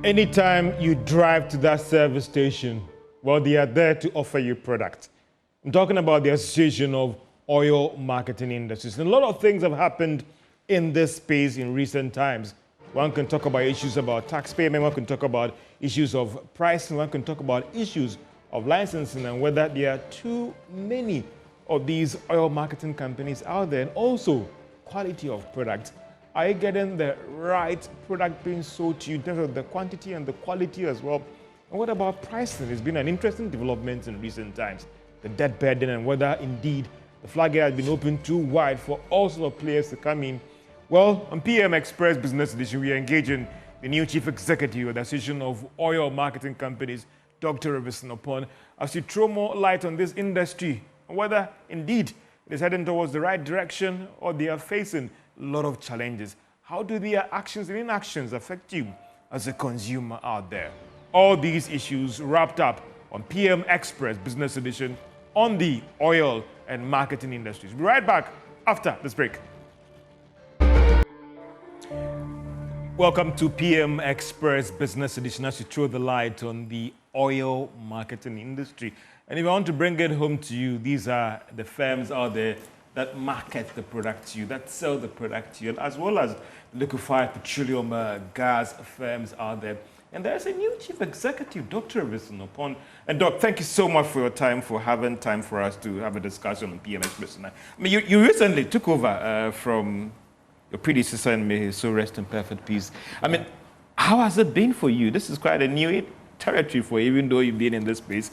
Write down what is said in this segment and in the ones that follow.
Anytime you drive to that service station, well, they are there to offer you product. I'm talking about the Association of Oil Marketing Industries. And a lot of things have happened in this space in recent times. One can talk about issues about tax payment, one can talk about issues of pricing, one can talk about issues of licensing and whether there are too many of these oil marketing companies out there, and also quality of product. Are you getting the right product being sold to you in terms of the quantity and the quality as well? And what about pricing? It's been an interesting development in recent times. The debt burden and whether indeed the floodgate has been opened too wide for all sorts of players to come in. Well, on PM Express Business Edition, we are engaging the new Chief Executive of the Association of Oil Marketing Companies, Dr. Robinson, upon as to throw more light on this industry and whether indeed it is heading towards the right direction or they are facing a lot of challenges. How do their actions and inactions affect you as a consumer out there? All these issues wrapped up on PM Express Business Edition on the oil and marketing industries. We'll be right back after this break. Welcome to PM Express Business Edition as we throw the light on the oil marketing industry. And if I want to bring it home to you, these are the firms out there that market the product to you, that sell the product to you, as well as liquefied petroleum gas firms out there. And there's a new chief executive, Dr. Robinson, upon. And Doc, thank you so much for your time, for having time for us to have a discussion on PM Express. I mean, you recently took over from your predecessor, and may he so rest in perfect peace. I mean, how has it been for you? This is quite a new territory for you, even though you've been in this space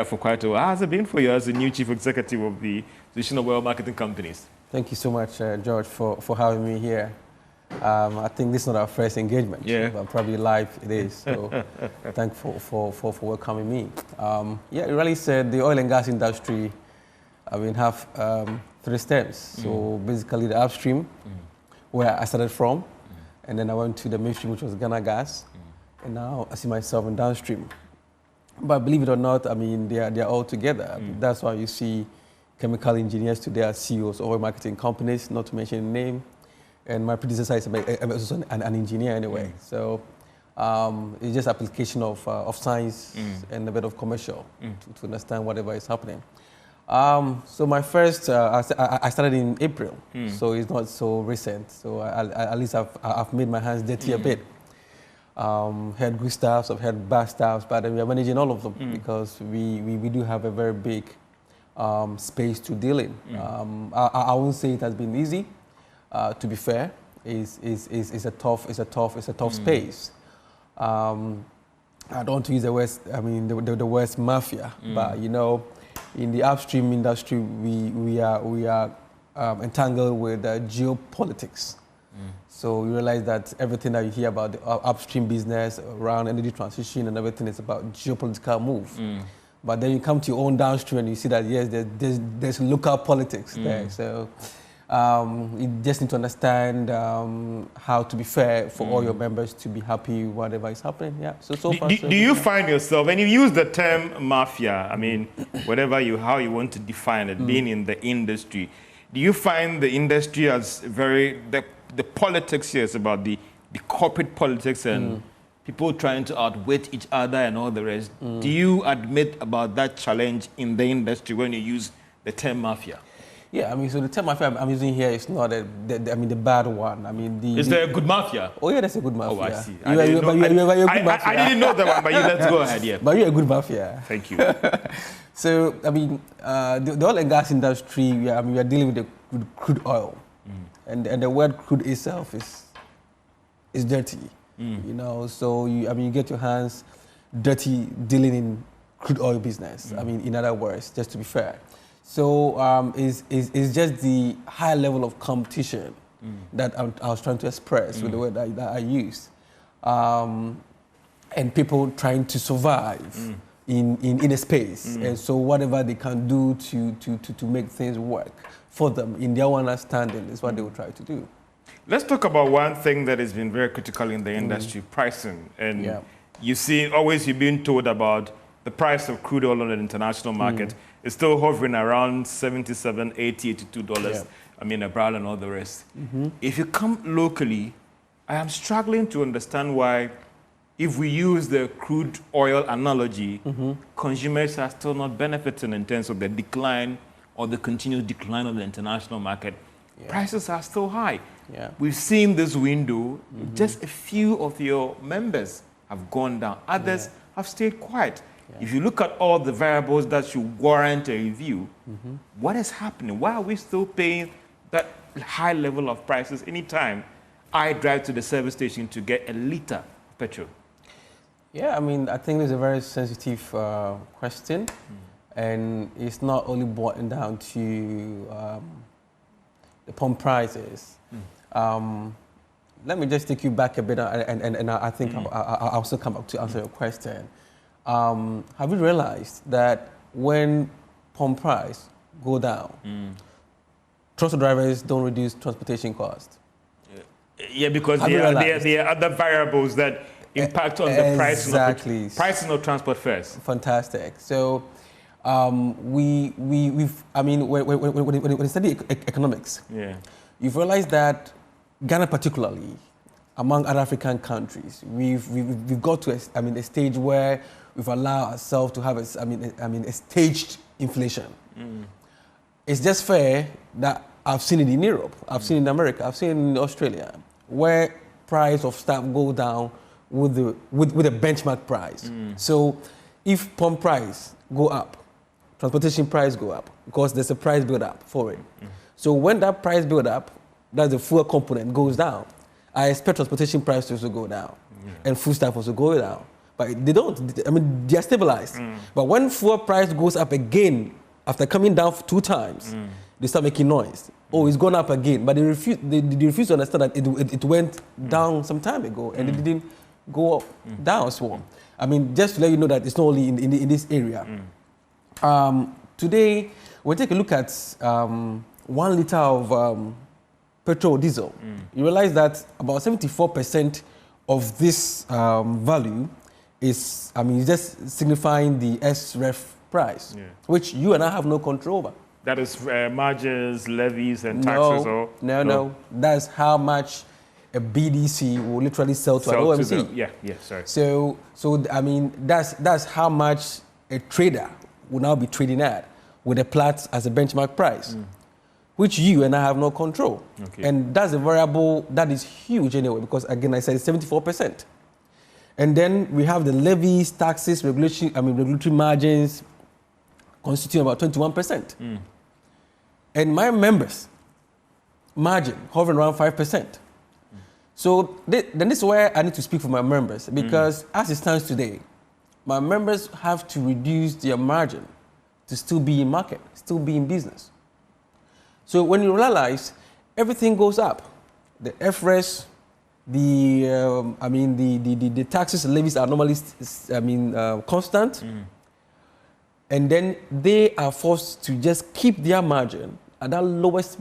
for quite a while. How has it been for you as the new chief executive of the Association of Oil Marketing Companies? Thank you so much, George, for having me here. I think this is not our first engagement, but probably live it is. So thankful for welcoming me. Yeah, you really said the oil and gas industry, I mean, have three steps. So basically the upstream, where I started from, and then I went to the midstream, which was Ghana Gas, and now I see myself in downstream. But believe it or not, I mean, they are all together. That's why you see chemical engineers today are CEOs of oil marketing companies, not to mention the name. And my predecessor is also an engineer anyway. So it's just application of science and a bit of commercial to understand whatever is happening. So my first, I started in April, so it's not so recent. So at least I've made my hands dirty a bit. Had good staffs, I've had bad staffs, but we are managing all of them because we do have a very big space to deal in. I won't say it has been easy. To be fair, is a tough space. I don't want to use the word, I mean the word mafia, but you know, in the upstream industry, we are entangled with geopolitics. So you realize that everything that you hear about the upstream business around energy transition and everything is about geopolitical move. But then you come to your own downstream and you see that yes, there's local politics there. So you just need to understand how to be fair for all your members to be happy whatever is happening. Yeah. So far. Do you find yourself, and you use the term mafia, I mean, how you want to define it, being in the industry, do you find the industry as the politics here is about the corporate politics and people trying to outwit each other and all the rest? Do you admit about that challenge in the industry when you use the term mafia? Yeah, I mean, so the term mafia I'm using here is not the bad one. I mean, is there a good mafia? Oh yeah, that's a good mafia. Oh, I see. I didn't know that one, but let's go ahead. Yeah. But you're a good mafia. Thank you. So I mean, the oil and gas industry, we are dealing with crude oil, and the word crude itself is dirty. You know, so you get your hands dirty dealing in crude oil business. I mean, in other words, just to be fair. So it's just the high level of competition that I was trying to express with the word that I used, and people trying to survive in a space, and so whatever they can do to make things work for them in their own understanding is what they will try to do. Let's talk about one thing that has been very critical in the industry: pricing. And you've been told about the price of crude oil on the international market. It's still hovering around $77, $80, $82, I mean, a barrel and all the rest. If you come locally, I am struggling to understand why if we use the crude oil analogy, consumers are still not benefiting in terms of the decline or the continued decline of the international market. Yeah. Prices are still high. Yeah. We've seen this window. Just a few of your members have gone down. Others have stayed quiet. Yeah. If you look at all the variables that should warrant a review, what is happening? Why are we still paying that high level of prices anytime I drive to the service station to get a liter of petrol? Yeah, I mean, I think it's a very sensitive question. And it's not only boiling down to the pump prices. Let me just take you back a bit, and I think I'll also come up to answer your question. Have you realized that when pump price go down, truck drivers don't reduce transportation costs? Yeah, because there are other variables that impact on the price. Exactly. Pricing of transport fares. Fantastic. So when you study economics, you've realized that Ghana particularly, among other African countries, we've got to a stage where we've allowed ourselves to have a staged inflation. It's just fair that I've seen it in Europe, I've seen it in America, I've seen it in Australia, where price of stuff go down with a benchmark price. So if pump price go up, transportation price go up because there's a price build up for it. So when that price build up, that's the fuel component goes down. I expect transportation price to also go down and food stuff also go down. But they don't. I mean, they are stabilized. But when fuel price goes up again after coming down 2 times, they start making noise. Oh, it's gone up again. But they refuse to understand that it went down some time ago and it didn't go up down as well. I mean, just to let you know that it's not only in this area. Today, we'll take a look at 1 liter of petrol or diesel. You realize that about 74% of this value is, just signifying the SREF price, which you and I have no control over. That is margins, levies, and taxes? No. That's how much a BDC will literally sell to an OMC. Sorry. So that's how much a trader will now be trading at with a Platts as a benchmark price, which you and I have no control. And that's a variable that is huge anyway, because again, I said it's 74%. And then we have the levies, taxes, regulatory margins constituting about 21%. And my members' margin hovering around 5%. So then this is where I need to speak for my members, because as it stands today, my members have to reduce their margin to still be in market, still be in business. So when you realize everything goes up, the FRS, the taxes and levies are normally constant, and then they are forced to just keep their margin at that lowest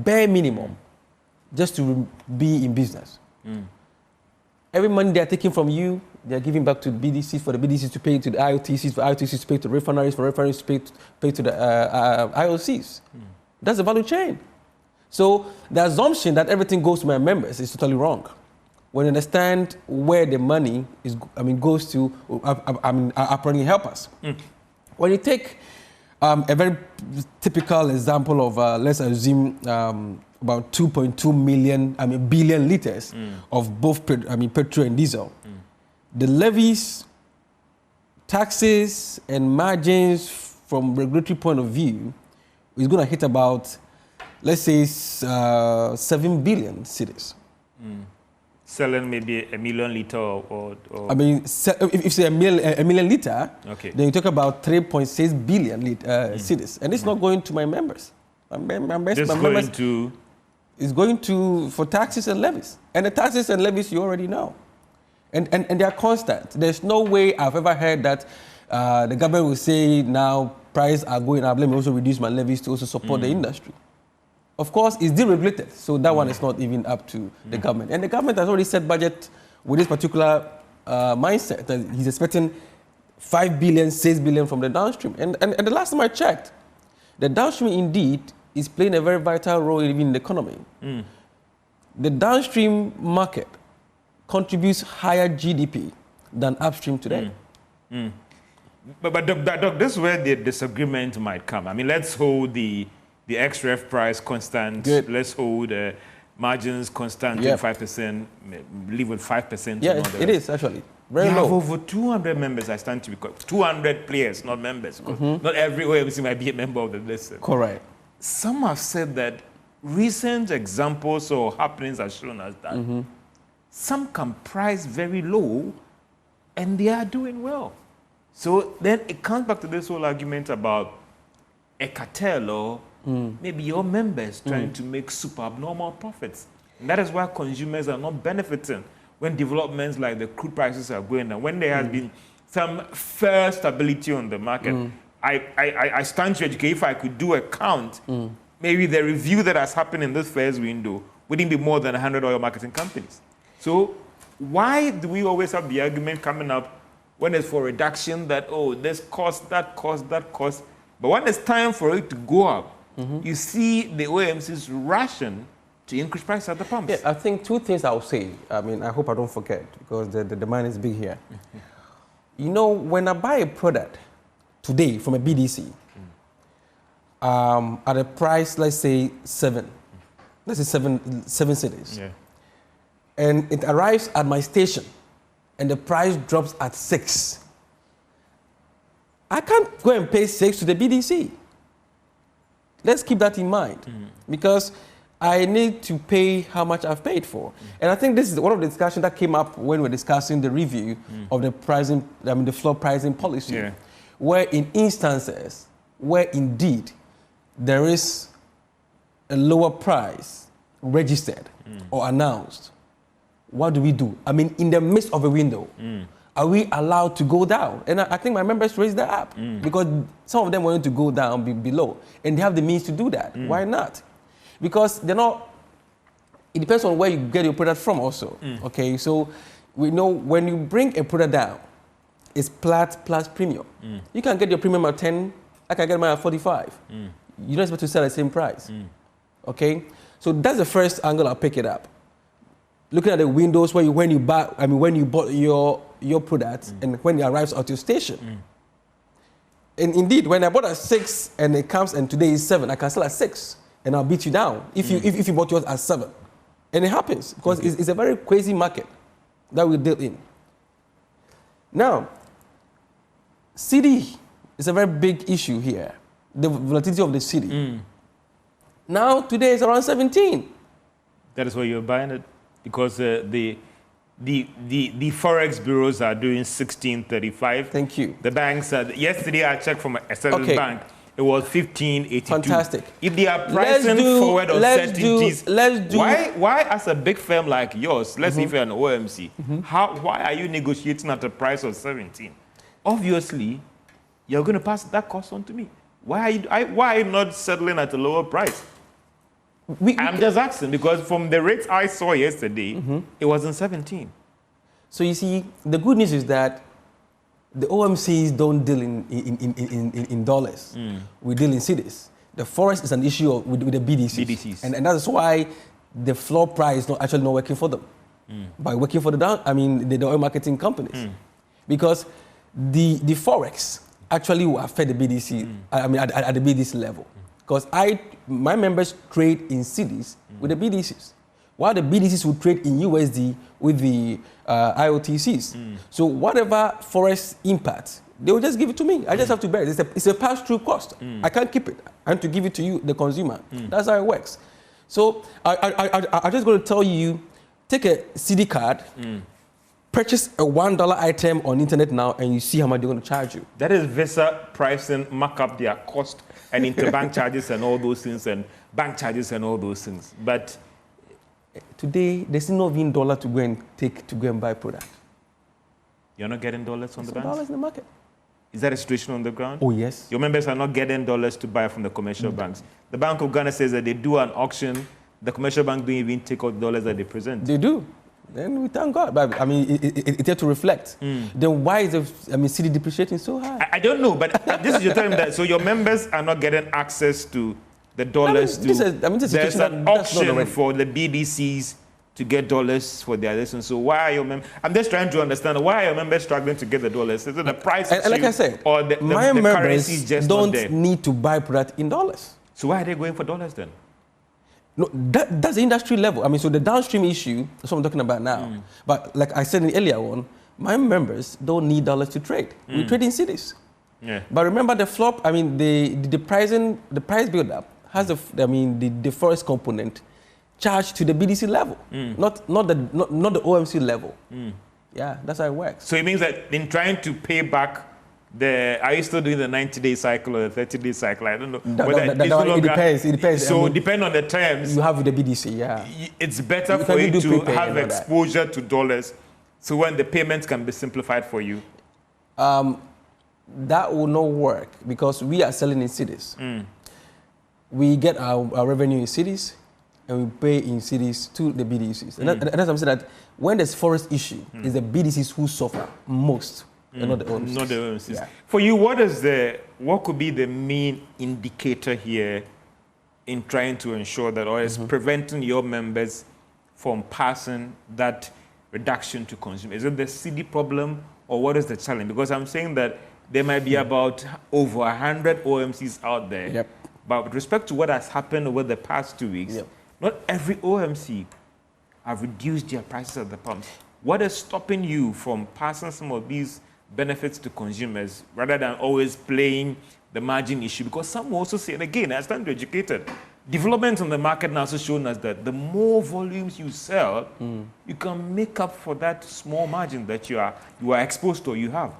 bare minimum just to be in business. Every money they are taking from you, they are giving back to the BDCs for the BDCs to pay to the IOTCs, for IOTCs to pay to the refineries, for refineries to pay to the IOCs. That's the value chain. So the assumption that everything goes to my members is totally wrong. When you understand where the money goes to, apparently help us. When you take a very typical example of, let's assume, about 2.2 billion liters of both petrol and diesel. The levies, taxes, and margins from regulatory point of view is going to hit about, let's say, 7 billion cedis. Selling maybe 1 million liter or if you say a million liter, then you talk about 3.6 billion cedis. And it's not going to my members. It's going to for taxes and levies. And the taxes and levies you already know. And they are constant. There's no way I've ever heard that the government will say now prices are going up, let me also reduce my levies to also support the industry. Of course, it's deregulated, so that one is not even up to the government. And the government has already set budget with this particular mindset that he's expecting 5 billion, 6 billion from the downstream. And the last time I checked, the downstream indeed is playing a very vital role even in the economy. The downstream market contributes higher GDP, than upstream today. But Doc, this is where the disagreement might come. I mean, let's hold the ex-ref price constant. Good. Let's hold margins constant, 5%, leave with 5%. Yeah, it is actually very low. You have over 200 members. I stand to be 200 players, not members. Not every OMC might be a member of the list. Correct. Some have said that recent examples or happenings have shown us that some can price very low and they are doing well. So then it comes back to this whole argument about a cartel or maybe your members trying to make super abnormal profits. And that is why consumers are not benefiting when developments like the crude prices are going down, when there has been some fair stability on the market. I stand to educate. If I could do a count, maybe the review that has happened in this first window wouldn't be more than 100 oil marketing companies. So why do we always have the argument coming up when it's for reduction that, oh, this cost, that cost, that cost. But when it's time for it to go up, you see the OMC's ration to increase price at the pumps. Yeah, I think two things I'll say. I mean, I hope I don't forget because the demand is big here. You know, when I buy a product today from a BDC, at a price, let's say seven cities, and it arrives at my station, and the price drops at 6, I can't go and pay 6 to the BDC. Let's keep that in mind, because I need to pay how much I've paid for. And I think this is one of the discussions that came up when we're discussing the review of the pricing, the floor pricing policy, where in instances where indeed there is a lower price registered or announced, what do we do? I mean, in the midst of a window, are we allowed to go down? And I think my members raised that up because some of them wanted to go down below, and they have the means to do that. Why not? Because they're not, it depends on where you get your product from also. Okay, so we know when you bring a product down, it's plat plus premium. You can get your premium at 10, I can get mine at 45. You're not supposed to sell at the same price. Okay, so that's the first angle I'll pick it up. Looking at the windows where when you bought your product and when it arrives at your station. And indeed, when I bought at 6 and it comes and today is 7, I can sell at 6 and I'll beat you down if you bought yours at 7. And it happens because it's a very crazy market that we deal in. Now, CD is a very big issue here. The volatility of the CD. Now today is around 17. That is why you're buying it. Because the forex bureaus are doing 16.35. Thank you. The banks yesterday I checked from a certain bank, it was 15.82. Fantastic. If they are pricing forward on certainties, why as a big firm like yours, let's say if you're an OMC, why are you negotiating at a price of 17? Obviously, you're going to pass that cost on to me. Why are you not settling at a lower price? I'm just asking because from the rates I saw yesterday, it wasn't 17. So you see, the good news is that the OMCs don't deal in dollars. We deal in cities. The forex is an issue with the BDCs. And that's why the floor price is actually not working for them. By working for the oil marketing companies. Because the forex actually will affect the BDC, at the BDC level. Because my members trade in cities with the BDCs, while the BDCs would trade in USD with the IOTCs. So whatever forex impact, they will just give it to me. I just have to bear it. It's a pass-through cost. I can't keep it. I have to give it to you, the consumer. That's how it works. So I'm just going to tell you, take a CD card, purchase a $1 item on the internet now, and you see how much they're going to charge you. That is Visa pricing, mark up their cost and interbank charges and all those things, and bank charges and all those things. But today, there's no even dollar to go and buy product. You're not getting dollars from the banks? Dollars in the market. Is that a situation on the ground? Oh, yes. Your members are not getting dollars to buy from the commercial banks. The Bank of Ghana says that they do an auction. The commercial bank don't even take out the dollars that they present. They do. Then we thank God. But, it has to reflect. Then why is the CD depreciating so high? I don't know, but this is your telling me that. So your members are not getting access to the dollars. There's an auction for the BDCs to get dollars for their lessons. So why are your members? I'm just trying to understand, why are your members struggling to get the dollars? Is it the price issue, like I said, or the currency is just not there? Don't need to buy product in dollars. So why are they going for dollars then? No, that's the industry level. I mean, so the downstream issue, that's what I'm talking about now. But like I said in the earlier one, my members don't need dollars to trade. We trade in cities. Yeah. But remember the flop, I mean, the price build-up has the forex component charged to the BDC level, not the OMC level. Yeah, that's how it works. So it means that in trying to pay back are you still doing the 90-day cycle or the 30-day cycle? I don't know. It depends. It depends. So depending on the terms you have with the BDC, yeah. It's better for you to have exposure to dollars, so when the payments can be simplified for you. That will not work because we are selling in cities. We get our revenue in cities, and we pay in cities to the BDCs. And that's what I'm saying, that when there's forest issue, it's the BDCs who suffer most. Not the OMCs. Not the OMCs. Yeah. For you, what could be the main indicator here in trying to ensure that, or is preventing your members from passing that reduction to consumers? Is it the CD problem, or what is the challenge? Because I'm saying that there might be about over 100 OMCs out there. Yep. But with respect to what has happened over the past 2 weeks, not every OMC have reduced their prices at the pumps. What is stopping you from passing some of these benefits to consumers rather than always playing the margin issue? Because some will also say, and again, as time to educated, developments on the market now also shown us that the more volumes you sell, you can make up for that small margin that you are exposed to or you have.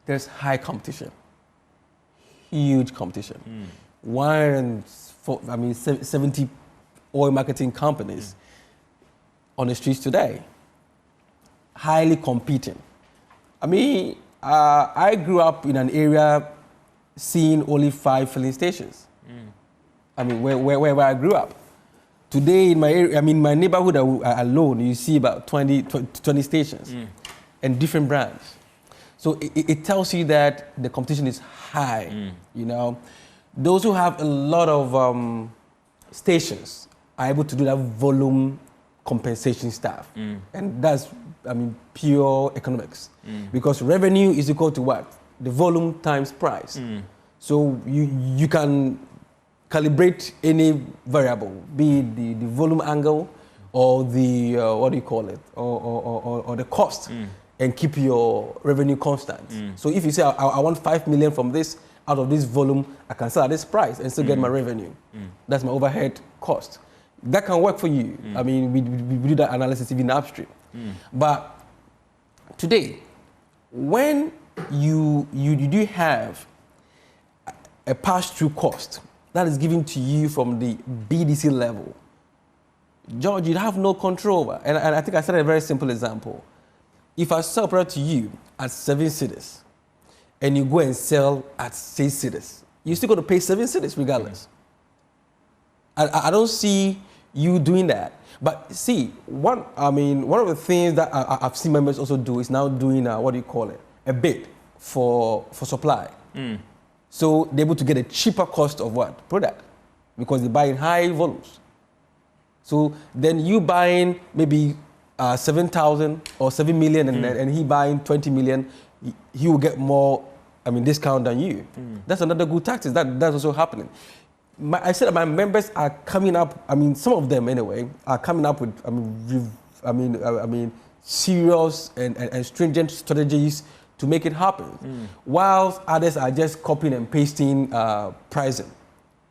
There's high competition, huge competition. 70 oil marketing companies on the streets today, highly competing. I mean, I grew up in an area seeing only 5 filling stations. I mean, where I grew up. Today in my area, I mean, my neighborhood alone, you see about 20 stations and different brands. So it tells you that the competition is high, you know. Those who have a lot of stations are able to do that volume compensation stuff. And that's, I mean, pure economics. Because revenue is equal to what? The volume times price. So you can calibrate any variable, be it the volume angle or the, what do you call it, or the cost, and keep your revenue constant. So if you say, I want 5 million from this, out of this volume, I can sell at this price and still get my revenue. That's my overhead cost. That can work for you. I mean, we do that analysis even upstream. But today, when you do have a pass-through cost that is given to you from the BDC level, George, you have no control over. And I think I said a very simple example. If I sell product to you at 7 cedis, and you go and sell at 6 cedis, you're still going to pay 7 cedis regardless. I don't see you doing that. But see, one of the things that I've seen members also do is now doing what do you call it? A bid for supply. So they're able to get a cheaper cost of what? Product. Because they buy in high volumes. So then you buying maybe 7,000 or 7 million and he buying 20 million, he will get more, discount than you. That's another good tactic. That's also happening. I said that my members are coming up, some of them anyway, are coming up with, serious and stringent strategies to make it happen. While others are just copying and pasting pricing.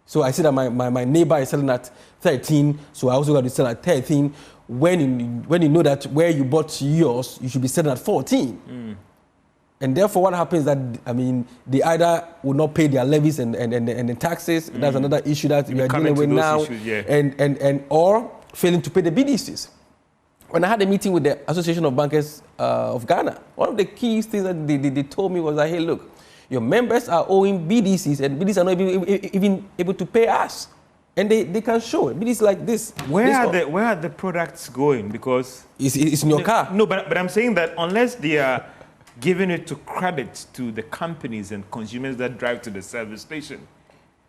So I see that my neighbor is selling at 13, so I also got to sell at 13. When you know that where you bought yours, you should be selling at 14. And therefore, what happens is that, they either will not pay their levies and the taxes. That's another issue that we are dealing with now. Issues, or failing to pay the BDCs. When I had a meeting with the Association of Bankers of Ghana, one of the key things that they told me was that, hey, look, your members are owing BDCs, and BDCs are not even able to pay us. And they can show it. BDCs like this. Where are the products going? Because it's in your car. No, but I'm saying that unless they are giving it to credit to the companies and consumers that drive to the service station.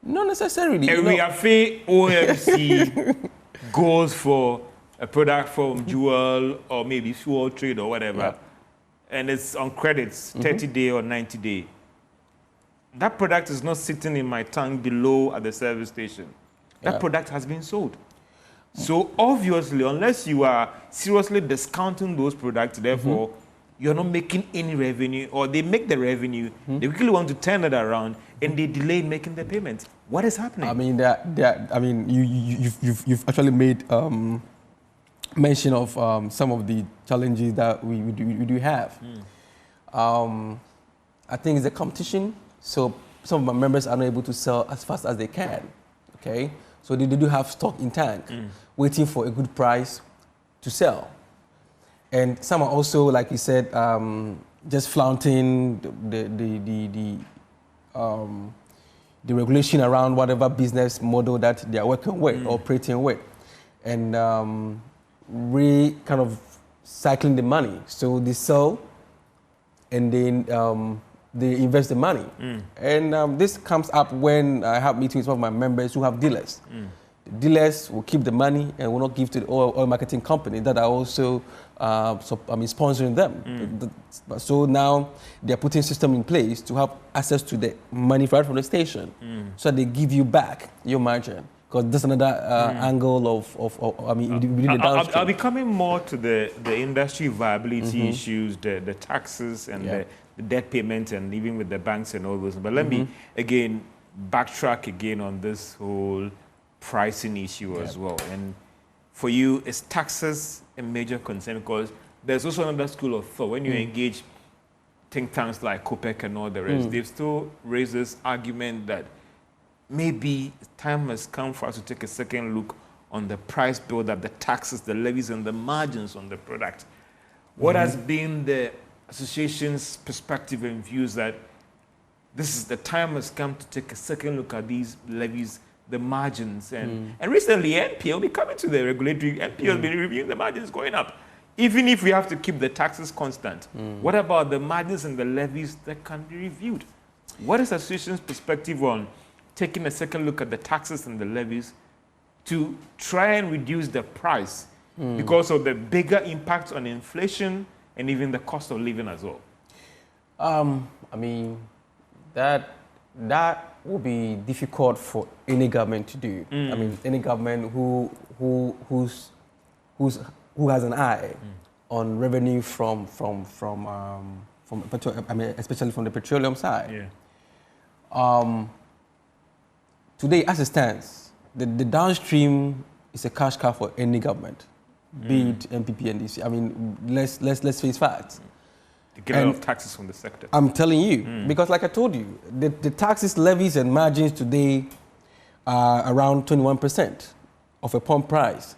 Not necessarily. Wiafe OMC goes for a product from Jewel or maybe Fuel Trade or whatever, and it's on credits, 30-day or 90-day, that product is not sitting in my tank below at the service station. That product has been sold. So obviously, unless you are seriously discounting those products, therefore, you're not making any revenue, or they make the revenue, they quickly want to turn it around, and they delay making the payments. What is happening? I mean, you've actually made mention of some of the challenges that we do have. I think it's the competition. So some of my members are not able to sell as fast as they can. Okay, so they do have stock in tank, waiting for a good price to sell. And some are also, like you said, just flaunting the regulation around whatever business model that they are working with, operating with, and kind of cycling the money. So they sell, and then they invest the money. And this comes up when I have meetings with some of my members who have dealers. The dealers will keep the money and will not give to the oil marketing company that are also sponsoring them. So now they're putting a system in place to have access to the money right from the station, so they give you back your margin. Because that's another angle within the downstream. I'll be coming more to the industry viability issues, the taxes and the debt payments, and even with the banks and all those. But let me, again, backtrack again on this whole pricing issue as well. And for you, is taxes a major concern? Because there's also another school of thought. When you engage think tanks like COPEC and all the rest, they've still raised this argument that maybe time has come for us to take a second look on the price build-up, the taxes, the levies, and the margins on the product. What has been the association's perspective and views that this is the time has come to take a second look at these levies, the margins, and recently NPL will be coming to the regulatory, NPL has been reviewing the margins going up. Even if we have to keep the taxes constant, what about the margins and the levies that can be reviewed? What is the association's perspective on taking a second look at the taxes and the levies to try and reduce the price because of the bigger impact on inflation and even the cost of living as well? I mean, that will be difficult for any government to do. I mean, any government who has an eye on revenue from especially from the petroleum side. Today, as it stands, the downstream is a cash cow for any government, be it MPP and DC. I mean, let's face facts. They get a lot of taxes from the sector. I'm telling you, because like I told you, the taxes, levies, and margins today are around 21% of a pump price.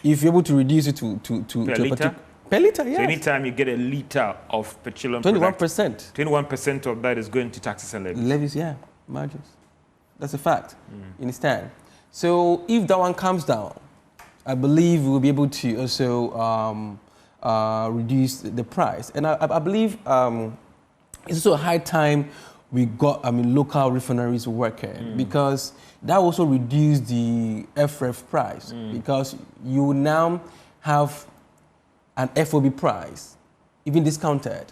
If you're able to reduce it to per liter? Per liter, yes. So anytime you get a liter of petroleum 21%. product, 21% of that is going to taxes and levies. Levies, yeah, margins. That's a fact. You understand? So if that one comes down, I believe we'll be able to also reduce the price. And I believe it's also a high time we got local refineries working, because that also reduced the FRF price, because you now have an FOB price, even discounted,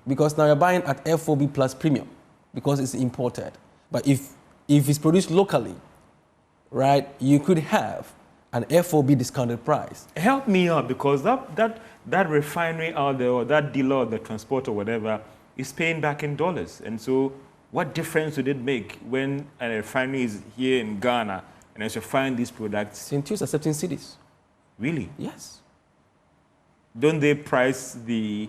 because now you're buying at FOB plus premium because it's imported. But if it's produced locally, right, you could have an FOB discounted price. Help me out, because that refinery out there, or that dealer or the transporter or whatever, is paying back in dollars. And so what difference would it make when a refinery is here in Ghana and as you find these products? In two accepting cities. Really? Yes. Don't they price the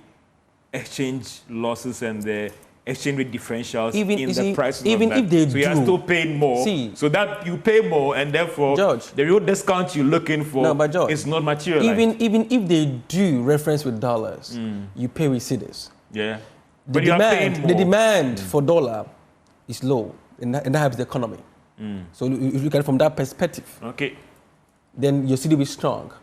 exchange losses and the exchange rate differentials in the price? Even if they do. So you are still paying more. So that you pay more, and therefore, George, the real discount you're looking for is not materialized. Even if they do reference with dollars, you pay with cedis. Yeah. The demand for dollar is low, and that helps the economy. So if you look at it from that perspective, okay, then your cedi will be strong.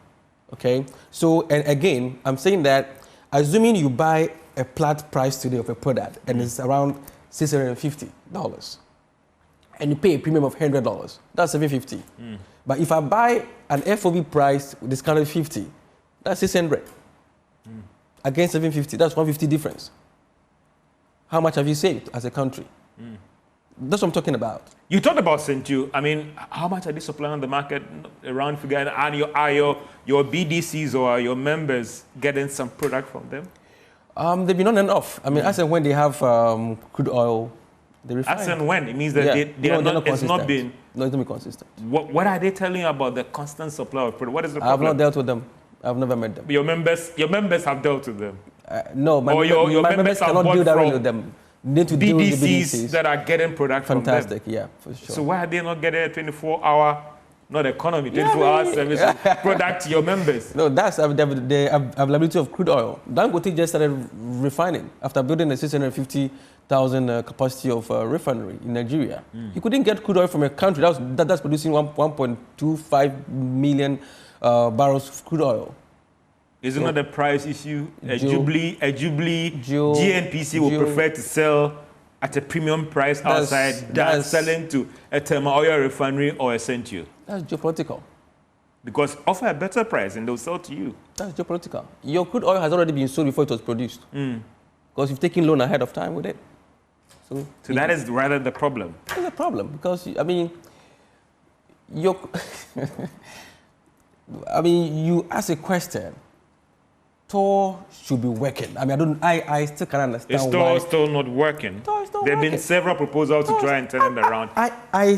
Okay. So, and again, I'm saying that assuming you buy a flat price today of a product and it's around $650, and you pay a premium of $100, that's $750. But if I buy an FOB price discounted 50, that's 600. Against 750, that's 150 difference. How much have you saved as a country? That's what I'm talking about. You talked about Centio. I mean, how much are they supplying on the market around figure? And are your BDCs or your members getting some product from them? They've been on and off. I mean, as and when they have crude oil, they refine. As and when? It means that it's not been... No, it's not been consistent. What are they telling you about the constant supply of product? What is the problem? I've not dealt with them. I've never met them. Your members have dealt with them? No, my members cannot deal directly with them. Need to deal with the BDCs that are getting product from them. Fantastic, yeah, for sure. So why are they not getting a 24-hour, not economy, 24-hour service product to your members? No, that's the availability of crude oil. Dangote just started refining after building a 650,000 capacity of refinery in Nigeria. You couldn't get crude oil from a country that's producing 1.25 million barrels of crude oil. Is it not a price issue? A Jubilee GNPC will prefer to sell at a premium price outside than selling to a thermal oil refinery or a Centio. That's geopolitical. Because offer a better price and they'll sell to you. That's geopolitical. Your crude oil has already been sold before it was produced. Because you've taken loan ahead of time with it. So that is rather the problem. It's a problem because, I mean, you ask a question. Tor should be working. I mean, I still can't understand why. Is still not working? There have been several proposals to try and turn it around.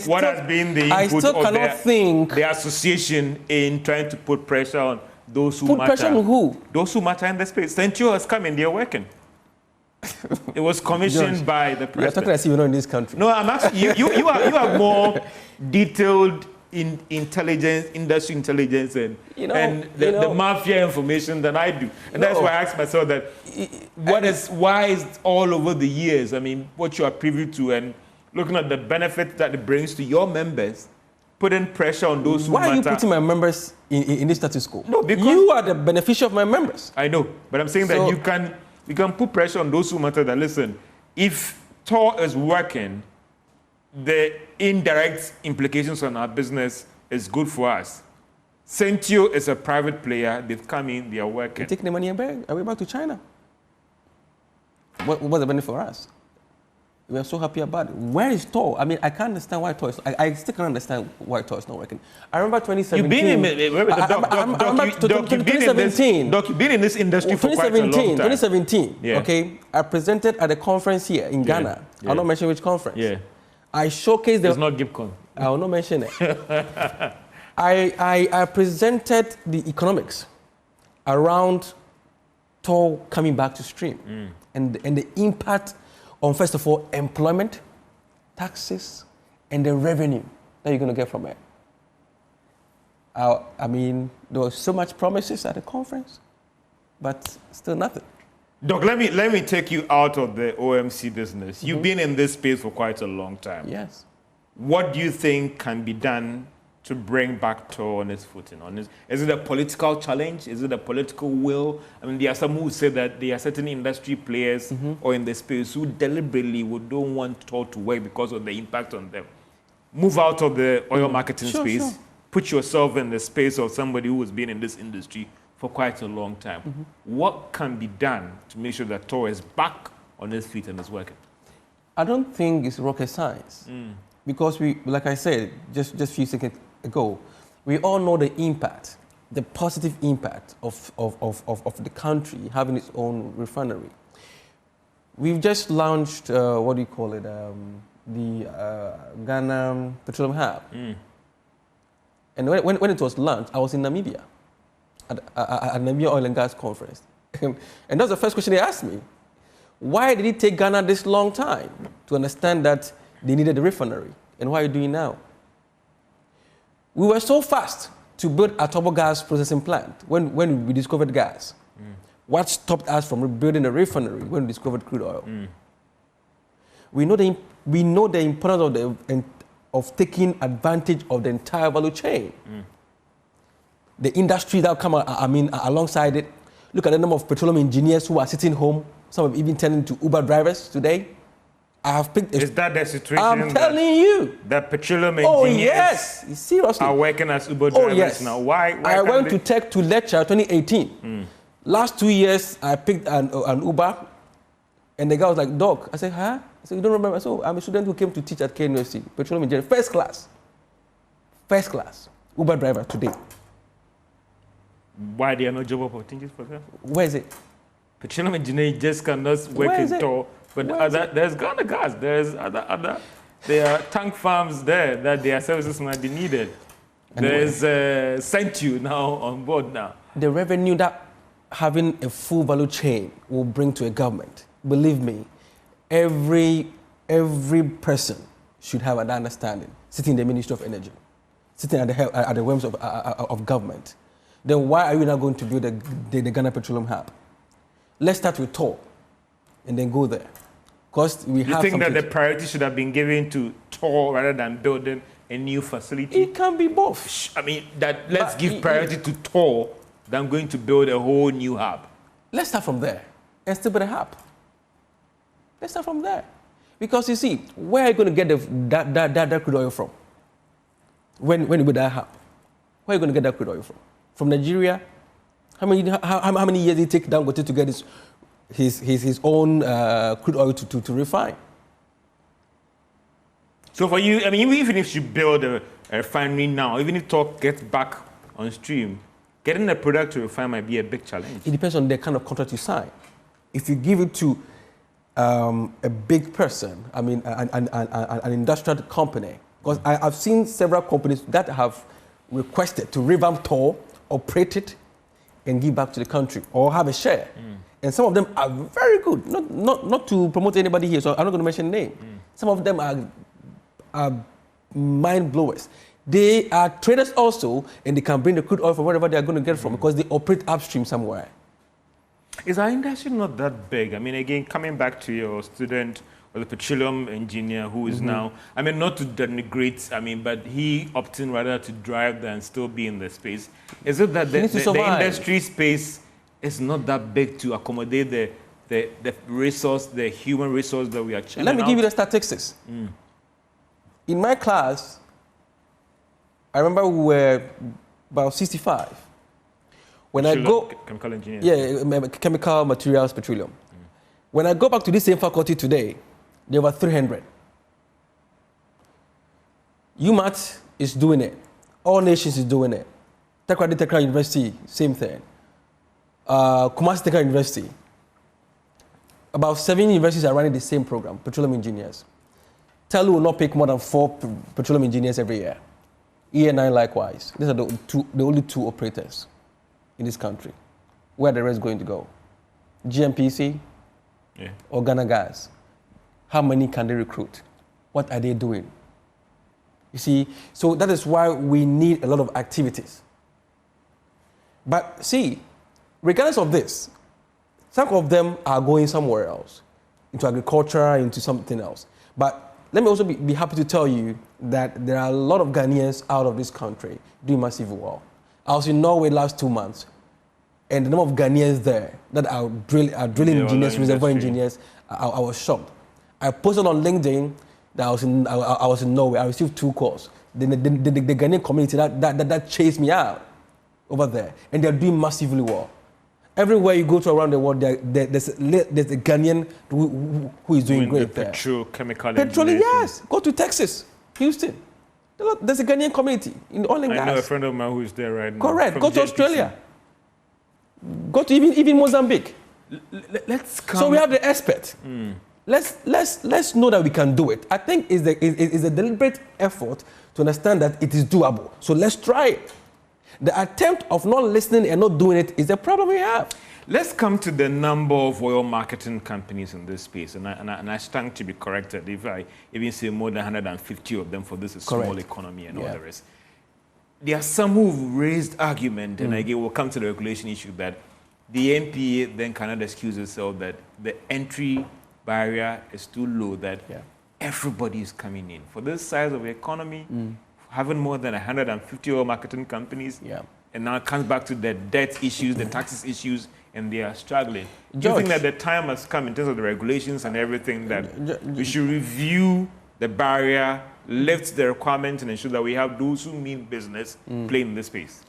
What has been the input of the association in trying to put pressure on those who matter? Put pressure on who? Those who matter in the space. Centio has come in, they're working. It was commissioned by the president. You're talking as if you're not in this country. No, I'm asking you are more detailed in intelligence, industry intelligence, and the mafia information than I do. And that's why I asked myself that why is all over the years, I mean, what you are privy to and looking at the benefit that it brings to your members, putting pressure on those who matter. Why are you putting my members in this status quo? No, because you are the beneficiary of my members. I know, but I'm saying that you can put pressure on those who matter that, listen, if Tor is working, the indirect implications on our business is good for us. Centio is a private player. They've come in, they are working. They're taking the money away back to China. What's the benefit for us? We are so happy about it. Where is Tor? I mean, I can't understand why Tor is... I still can't understand why Tor is not working. I remember 2017... You've been in this industry for quite a long time. 2017, okay? I presented at a conference here in Ghana. I'll not mention which conference. Yeah. I showcased the... It's not GIPCON. I will not mention it. I presented the economics around Tor coming back to stream and the impact on, first of all, employment, taxes, and the revenue that you're going to get from it. I mean, there was so much promises at the conference, but still nothing. Doc, let me take you out of the OMC business. You've been in this space for quite a long time. Yes. What do you think can be done to bring back Tor on its footing? Is it a political challenge? Is it a political will? I mean, there are some who say that there are certain industry players or in the space who deliberately don't want Tor to work because of the impact on them. Move out of the oil marketing space. Put yourself in the space of somebody who has been in this industry for quite a long time. What can be done to make sure that Tor is back on its feet and is working? I don't think it's rocket science. Because like I said, just a few seconds ago, we all know the impact, the positive impact of the country having its own refinery. We've just launched, the Ghana Petroleum Hub. And when it was launched, I was in Namibia at Namibia Oil and Gas Conference. And that's the first question they asked me. Why did it take Ghana this long time to understand that they needed a refinery? And what are you doing now? We were so fast to build a turbo gas processing plant when we discovered gas. What stopped us from building a refinery when we discovered crude oil? We know the importance of taking advantage of the entire value chain. The industry that come alongside it. Look at the number of petroleum engineers who are sitting home. Some have even turned into Uber drivers today. I have picked. Is that the situation? I'm telling you. That petroleum engineers. Oh yes, seriously. Are working as Uber drivers now. Why I went to Tech to lecture 2018. Last 2 years, I picked an Uber, and the guy was like, "Doc," I said, "Huh?" I said, "You don't remember?" So I'm a student who came to teach at KNUST, petroleum engineer, first class, Uber driver today. Why there are no job opportunities for them? Where is it? Petroleum engineer just cannot work in tow, but there's Ghana gas, there are tank farms there that their services might be needed. There's Sentu now on board now. The revenue that having a full value chain will bring to a government, believe me, every person should have an understanding, sitting in the Ministry of Energy, sitting at the realms of government. Then why are you not going to build the Ghana Petroleum Hub? Let's start with toll and then go there. Because we have. You think that the priority should have been given to toll rather than building a new facility? It can be both. I mean, let's give priority to toll than going to build a whole new hub. Let's start from there and still build a hub. Let's start from there. Because you see, where are you going to get that crude oil from? When you build that hub, where are you going to get that crude oil from? From Nigeria? How many years did it take Dangote to get his own crude oil to refine? So for you, I mean, even if you build a refinery now, even if talk gets back on stream, getting a product to refine might be a big challenge. It depends on the kind of contract you sign. If you give it to a big person, I mean, an industrial company, because I've seen several companies that have requested to revamp toll, operate it, and give back to the country or have a share. And some of them are very good. Not to promote anybody here, so I'm not going to mention name. Some of them are mind blowers. They are traders also, and they can bring the crude oil from wherever they are going to get from because they operate upstream somewhere. Is our industry not that big? I mean, again, coming back to your student or the petroleum engineer who is now, I mean, not to denigrate, I mean, but he opting rather to drive than still be in the space. Is it that the industry space is not that big to accommodate the resource, the human resource that we are churning out? Let me give you the statistics. In my class, I remember we were about 65. When I go, chemical engineers. Yeah, chemical materials, petroleum. When I go back to this same faculty today, there were 300. UMAT is doing it. All Nations is doing it. Tekra University, same thing. Kumasi Tekra University. About 7 universities are running the same program, petroleum engineers. TELU will not pick more than 4 petroleum engineers every year. ENI likewise. These are the only 2 operators in this country. Where are the rest going to go? GMPC or Ghana Gas? How many can they recruit? What are they doing? You see, so that is why we need a lot of activities. But see, regardless of this, some of them are going somewhere else, into agriculture, into something else. But let me also be happy to tell you that there are a lot of Ghanaians out of this country doing massive well. I was in Norway last 2 months, and the number of Ghanaians there that are drilling engineers, reservoir engineers, I was shocked. I posted on LinkedIn that I was in Norway. I received 2 calls. The Ghanaian community that chased me out over there, and they're doing massively well. Everywhere you go to around the world, there's a Ghanaian who is doing great there. Petroleum, yes. Go to Texas, Houston. There's a Ghanaian community in oil and gas. I know a friend of mine who is there right now. Correct. Go to Australia. Go to even Mozambique. Let's come. So we have the expert. Let's know that we can do it. I think it's a deliberate effort to understand that it is doable. So let's try it. The attempt of not listening and not doing it is the problem we have. Let's come to the number of oil marketing companies in this space. And I stand to be corrected if I even say more than 150 of them for this small economy and all the rest. There are some who've raised argument, and again, we'll come to the regulation issue, that the NPA then cannot excuse itself that the entry barrier is too low, that everybody is coming in. For this size of the economy, having more than 150 oil marketing companies, and now it comes back to the debt issues, the taxes issues, and they are struggling. Do you George, think that the time has come in terms of the regulations and everything that we should review the barrier, lift the requirements, and ensure that we have those who mean business playing in this space?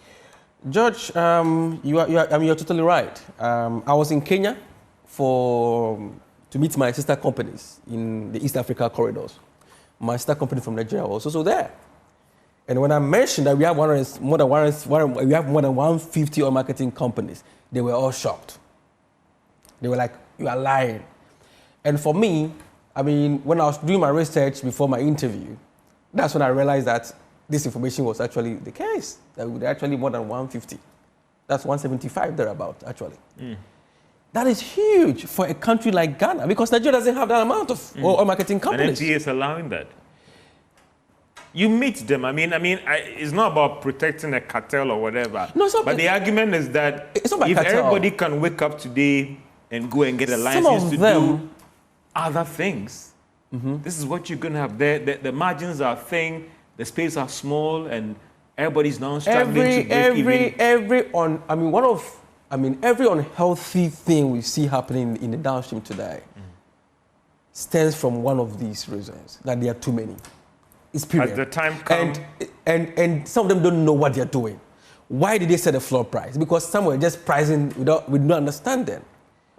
George, you're totally right. I was in Kenya to meet my sister companies in the East Africa corridors. My sister company from Nigeria was also there. And when I mentioned that we have more than 150 oil marketing companies, they were all shocked. They were like, "You are lying." And for me, I mean, when I was doing my research before my interview, that's when I realized that this information was actually the case. That we were actually more than 150. That's 175 thereabout, actually. That is huge for a country like Ghana, because Nigeria doesn't have that amount of oil marketing companies. And NTA is allowing that. You meet them. I mean, it's not about protecting a cartel or whatever. No, it's not, but the argument is that if cartel. Everybody can wake up today and go and get a license to do other things, this is what you're going to have there. The margins are thin, the space are small, and everybody's now struggling to break even. Every unhealthy thing we see happening in the downstream today stems from one of these reasons, that there are too many. It's period. As the time comes. And some of them don't know what they're doing. Why did they set a floor price? Because some were just pricing with no understanding.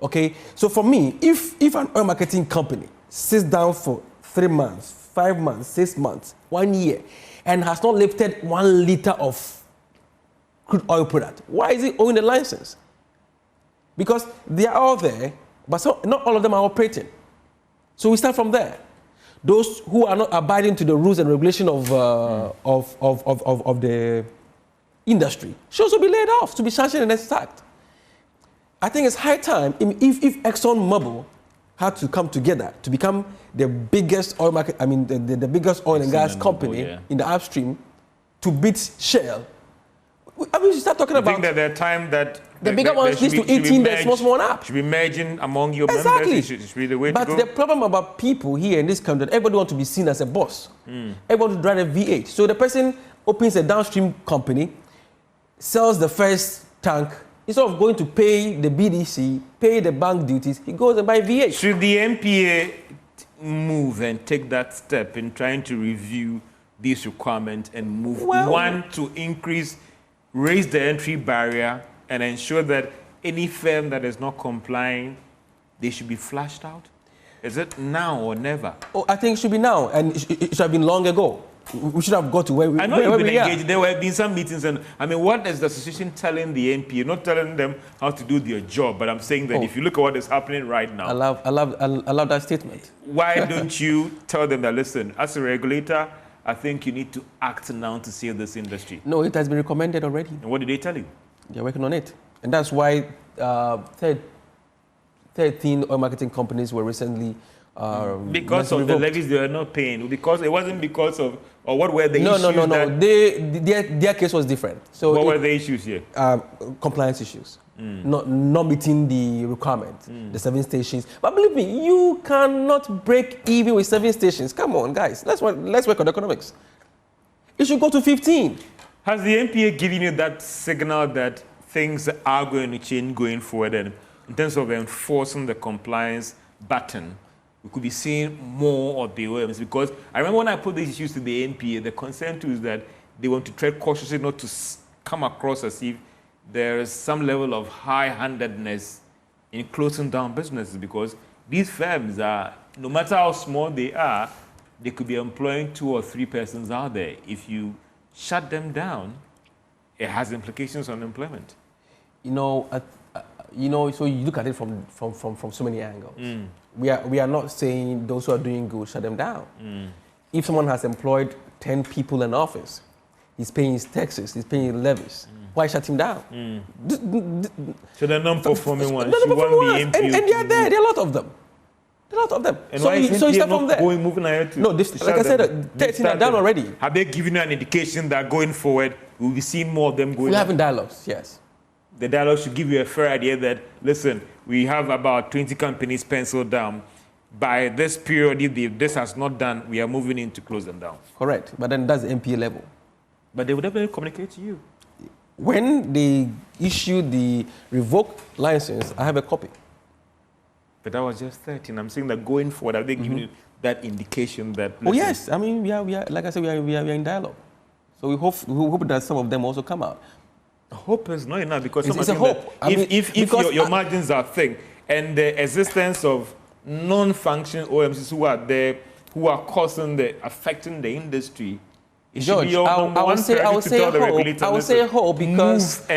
Okay? So for me, if an oil marketing company sits down for 3 months, 5 months, 6 months, 1 year, and has not lifted 1 liter of crude oil product, why is it owing the license? Because they are all there, but not all of them are operating. So we start from there. Those who are not abiding to the rules and regulation of the industry should also be laid off, to be sanctioned and sacked. I think it's high time if ExxonMobil had to come together to become the biggest oil market, the biggest oil and gas company in the upstream to beat Shell. We should start talking about. I think that there are time that the bigger ones need to eat in the small one. Should be merging among your exactly. members. It should be the way but to go. The problem about people here in this country, everybody wants to be seen as a boss. Everybody wants to drive a V8. So the person opens a downstream company, sells the first tank. Instead of going to pay the BDC, pay the bank duties, he goes and buy V8. Should the MPA move and take that step in trying to review these requirements and move to raise the entry barrier and ensure that any firm that is not complying, they should be flushed out? Is it now or never? Oh, I think it should be now, and it should have been long ago. We should have got to where we are. I know you've been engaged. There have been some meetings, and what is the association telling the MPA? Not telling them how to do their job, but I'm saying that if you look at what is happening right now. I love that statement. Why don't you tell them that, listen, as a regulator, I think you need to act now to save this industry? No, it has been recommended already. And what did they tell you? They're working on it. And that's why 13 oil marketing companies were recently... because of the levies they were not paying? Because it wasn't because of... Or what were the issues? No. Their case was different. So what were the issues here? Compliance issues. Not meeting the requirement, the 7 stations. But believe me, you cannot break even with 7 stations. Come on, guys. Let's work on economics. It should go to 15. Has the MPA given you that signal that things are going to change going forward, and in terms of enforcing the compliance button, we could be seeing more of the OMs? Because I remember when I put these issues to the NPA, the concern too is that they want to tread cautiously, not to come across as if there is some level of high-handedness in closing down businesses, because these firms are, no matter how small they are, they could be employing 2 or 3 persons out there. If you shut them down, it has implications on employment. So you look at it from so many angles. We are not saying those who are doing good, shut them down. If someone has employed 10 people in office, he's paying his taxes, he's paying his levies, why shut him down? So the non-performing ones, you want the MPA and they are there are a lot of them. There are a lot of them. And so you start from there. Moving ahead to, no, like I said, 13 are done already. Have they given you an indication that going forward, we'll be seeing more of them going? We're having dialogues, yes. The dialogue should give you a fair idea that, listen, we have about 20 companies penciled down. By this period, if this has not done, we are moving in to close them down. Correct. But then that's the MPA level. But they would definitely communicate to you. when they issued the revoked license, I have a copy. But that was just 13. I'm saying that going forward, have they given you that indication that... Oh, yes. I mean, we are, like I said, we are in dialogue. So we hope that some of them also come out. Hope is not enough because it's a hope. If your margins are thin and the existence of non-functioning OMCs who are there, who are affecting the industry, it George, should be your number one priority to tell the regulator. I would say hope because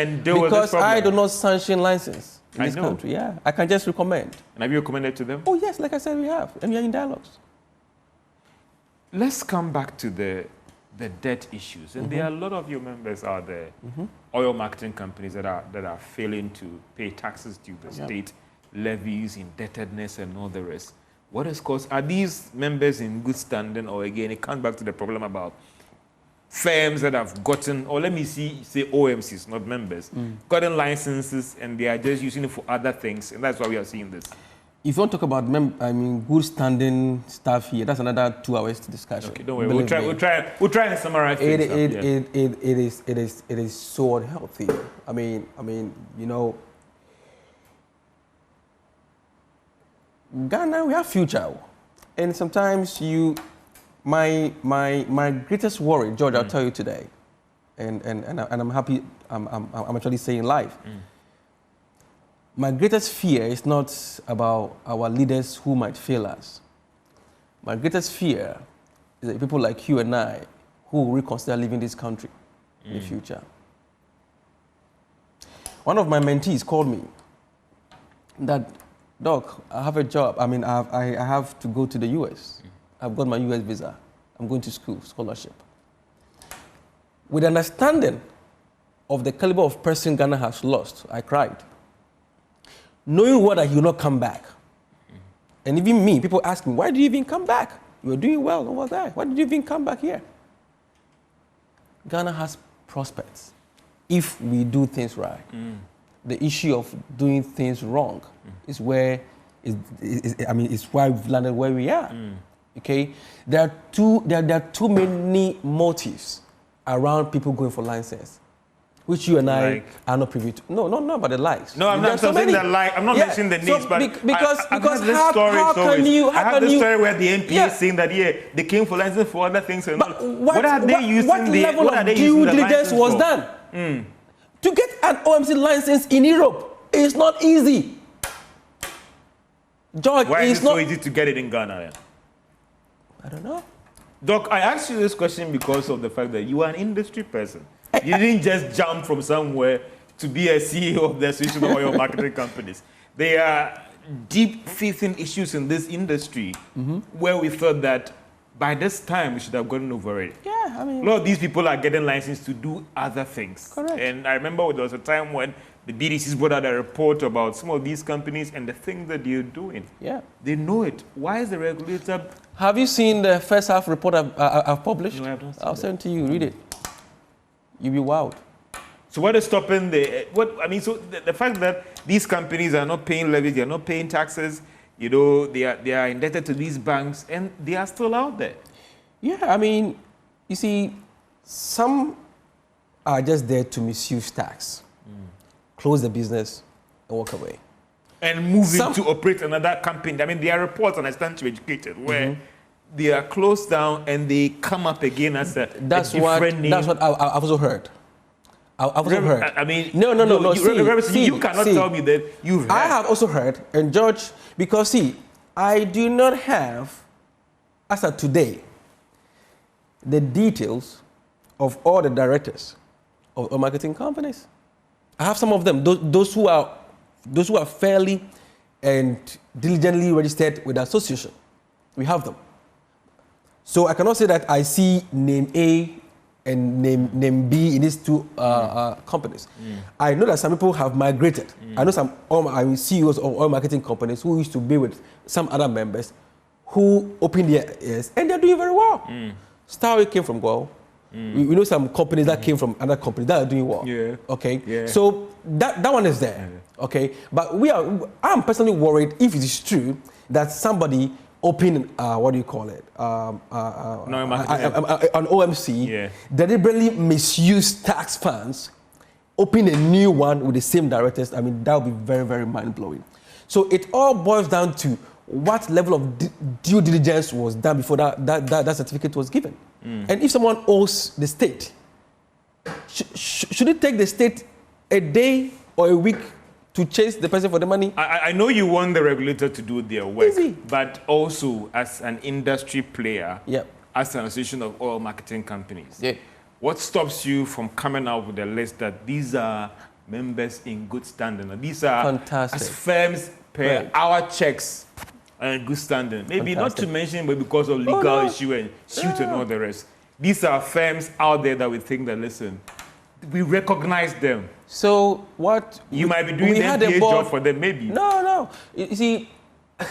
I do not sanction license in this country. Yeah, I can just recommend. And have you recommended to them? Oh yes, like I said, we have, and we are in dialogues. Let's come back to the debt issues, and there are a lot of your members out there, oil marketing companies that are failing to pay taxes to the state, levies, indebtedness, and all the rest. What is caused? Are these members in good standing, or again, it comes back to the problem about firms that have gotten, or let me say OMCs, not members, gotten licenses, and they are just using it for other things, and that's why we are seeing this. If you want to talk about, good standing staff here, that's another 2 hours discussion. Okay, don't worry. We'll try and summarize things. It is so unhealthy. I mean, you know, Ghana, we have future, and sometimes my greatest worry, George, I'll tell you today, and I'm happy. I'm actually saying live. My greatest fear is not about our leaders who might fail us. My greatest fear is that people like you and I who will reconsider leaving this country in the future. One of my mentees called me that, Doc, I have a job. I mean, I have to go to the US. I've got my US visa. I'm going to school, scholarship. With understanding of the caliber of person Ghana has lost, I cried. Knowing what, that he will not come back. And even me, people ask me, why did you even come back? You were doing well over there. Why did you even come back here? Ghana has prospects if we do things right. The issue of doing things wrong is where, it's why we've landed where we are. Okay? There are too many motives around people going for license, which you and I are not privy to. No, not about the likes. No, I'm not saying that like. I'm not mentioning the names, but because how can you? I have this story where the MP is saying that they came for license for other things. And what are they using? What level of due diligence was done? To get an OMC license in Europe is not easy. George, why is it so easy to get it in Ghana then? I don't know. Doc, I asked you this question because of the fact that you are an industry person. You didn't just jump from somewhere to be a CEO of the Association of Oil Marketing Companies. There are deep-seated issues in this industry where we thought that by this time we should have gotten over it. Yeah, I mean... A lot of these people are getting licensed to do other things. Correct. And I remember there was a time when the BDCs brought out a report about some of these companies and the things that they're doing. Yeah. They know it. Why is the regulator... Have you seen the first half report I've published? No, I have not seen I'll send it to you. Read it. You'll be wowed. So what is stopping so the fact that these companies are not paying levies, they are not paying taxes, you know, they are indebted to these banks, and they are still out there. Yeah, I mean, you see, some are just there to misuse tax, close the business, and walk away. And move to operate another company. I mean, there are reports, and I stand to be educated, where they are closed down and they come up again as a different name. That's what I've also heard. I've also heard. I mean, no. You cannot tell me that you've heard. I have also heard, and George, because I do not have, as of today, the details of all the directors of marketing companies. I have some of them, those who are fairly and diligently registered with the association. We have them. So I cannot say that I see name A and name B in these two companies. I know that some people have migrated. I know some CEOs of oil marketing companies who used to be with some other members who opened their ears, and they're doing very well. Star Oil came from Guao. We know some companies that came from other companies that are doing well. Yeah. Okay. Yeah. So that one is there. Okay. But I'm personally worried if it is true that somebody open, what do you call it? An OMC, deliberately misuse tax funds open a new one with the same directors, I mean, that would be very, very mind-blowing. So it all boils down to what level of due diligence was done before that certificate was given. And if someone owes the state, should it take the state a day or a week to chase the person for the money? I know you want the regulator to do their work, Easy. but also as an industry player, Yep. as an association of oil marketing companies, Yeah. what stops you from coming out with a list that these are members in good standing? And these are Fantastic. as firms pay Right. our checks are in good standing. Maybe not to mention, but because of legal no. issue and suit and all the rest. These are firms out there that we think that, listen, we recognize them. So what... You might be doing the MPA job for them, maybe. No. You see,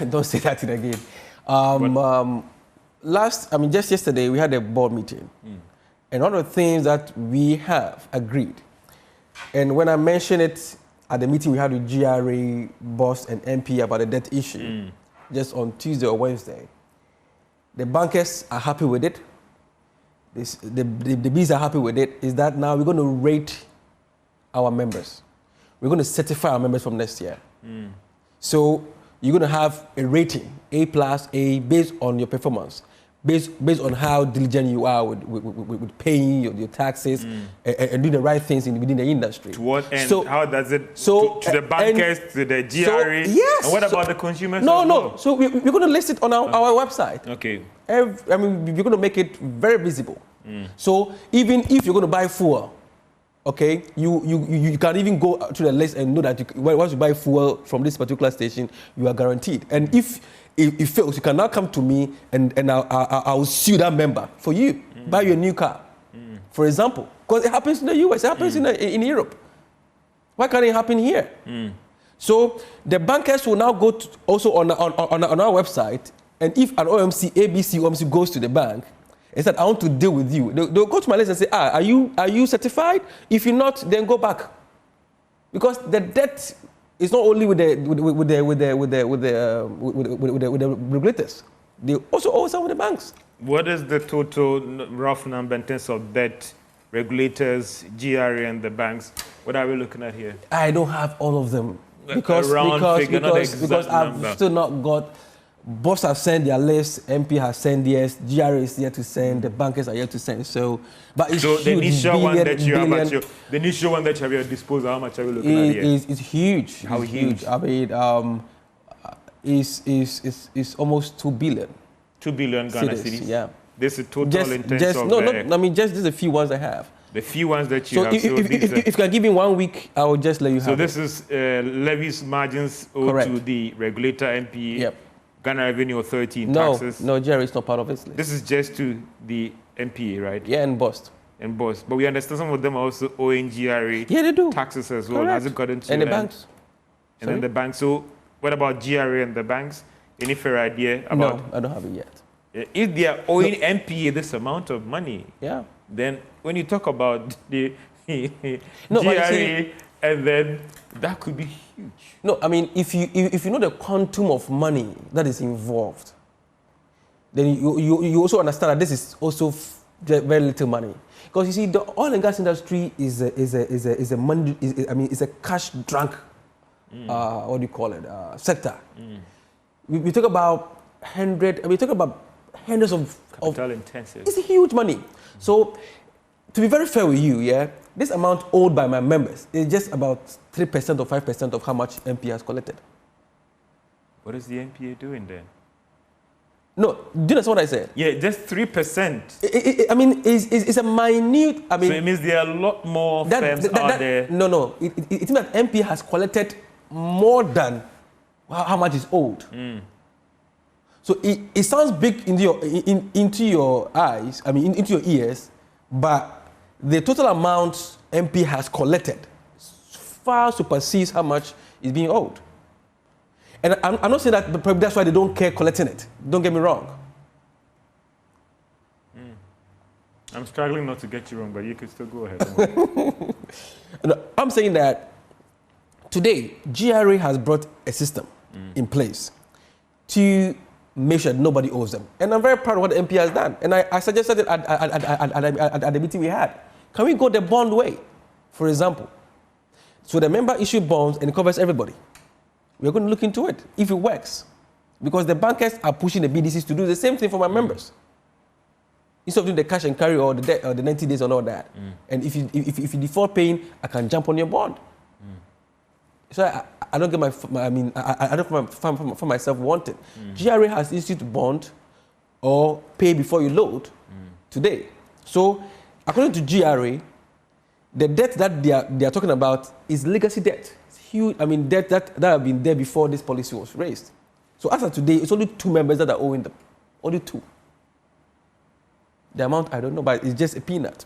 don't say that again. Just yesterday, we had a board meeting. And one of the things that we have agreed, and when I mentioned it at the meeting we had with GRA, boss, and MP about the debt issue, just on Tuesday or Wednesday, the bankers are happy with it. The Bs are happy with it, is that now we're going to rate our members. We're going to certify our members from next year. So you're going to have a rating, A+, A, based on your performance, based on how diligent you are with paying your taxes and doing the right things within the industry. To what end? So, how does it, so, to the bankers, to the GRA? So, yes. And what about the consumers? No. So we're going to list it on our website. Okay. We're going to make it very visible. So even if you're going to buy fuel, okay, you can even go to the list and know that once you buy fuel from this particular station, you are guaranteed. And if it fails, you can now come to me and I'll sue that member for you, buy you a new car, for example. Because it happens in the US, it happens in Europe. Why can't it happen here? So the bankers will now go also on our website, and if an OMC, ABC OMC goes to the bank, and said, I want to deal with you. They'll go to my list and say, are you certified? If you're not, then go back. Because the debt is not only with the regulators. They also owe some of the banks. What is the total rough number in terms of debt, regulators, GRA, and the banks? What are we looking at here? I don't have all of them. Because I've still not got... Boss have sent their list, MP has sent theirs, GRA is yet to send, the bankers are yet to send. So, but it's huge. The initial one that you have at your disposal, how much are we looking at here? It's huge. How huge? I mean, it's almost 2 billion. 2 billion Ghana cedis? Yeah. This is total in terms of... just a few ones I have. The few ones that you have. If you can give me 1 week, I will just let you have So this is levies, margins owed to the regulator, MP, Yep. Ghana Revenue Authority in taxes. No, Jerry is not part of this list. This is just to the MPA, right? Yeah, and BOST. And BOST. But we understand some of them are also owing GRA Yeah, they do. taxes as well. Correct. Has it gotten to And the banks. And then the banks. So what about GRA and the banks? Any fair idea about... No, I don't have it yet. If they are owing MPA this amount of money, yeah, then when you talk about the No, GRA, and then that could be huge. No, I mean, if you know the quantum of money that is involved, then you also understand that this is also very little money. Because you see, the oil and gas industry is a cash drunk, what do you call it, sector. We talk about hundreds of capital intensive. It's huge money. So, to be very fair with you, yeah, this amount owed by my members is just about 3% or 5% of how much MP has collected. What is the MPA doing then? No, do you understand what I said? Yeah, just 3%. It's a minute. I mean, so it means there are a lot more firms out there. No. It means that MP has collected more than how much is owed. So it sounds big into your eyes, into your ears, but the total amount MP has collected far supersedes how much is being owed. And I'm not saying that, but probably that's why they don't care collecting it. Don't get me wrong. I'm struggling not to get you wrong, but you can still go ahead. No, I'm saying that today, GRA has brought a system in place to make sure that nobody owes them. And I'm very proud of what the MP has done. And I suggested it at the meeting we had. Can we go the bond way, for example? So the member issue bonds and it covers everybody. We're going to look into it if it works. Because the bankers are pushing the BDCs to do the same thing for my members. Instead of doing the cash and carry or the debt or the 90 days and all that. And if you default paying, I can jump on your bond. So I don't get I don't find myself wanted. GRA has issued bond or pay before you load today. So according to GRA, the debt that they are talking about is legacy debt. It's huge. I mean, debt that have been there before this policy was raised. So as of today, it's only 2 members that are owing them. Only 2. The amount, I don't know, but it's just a peanut.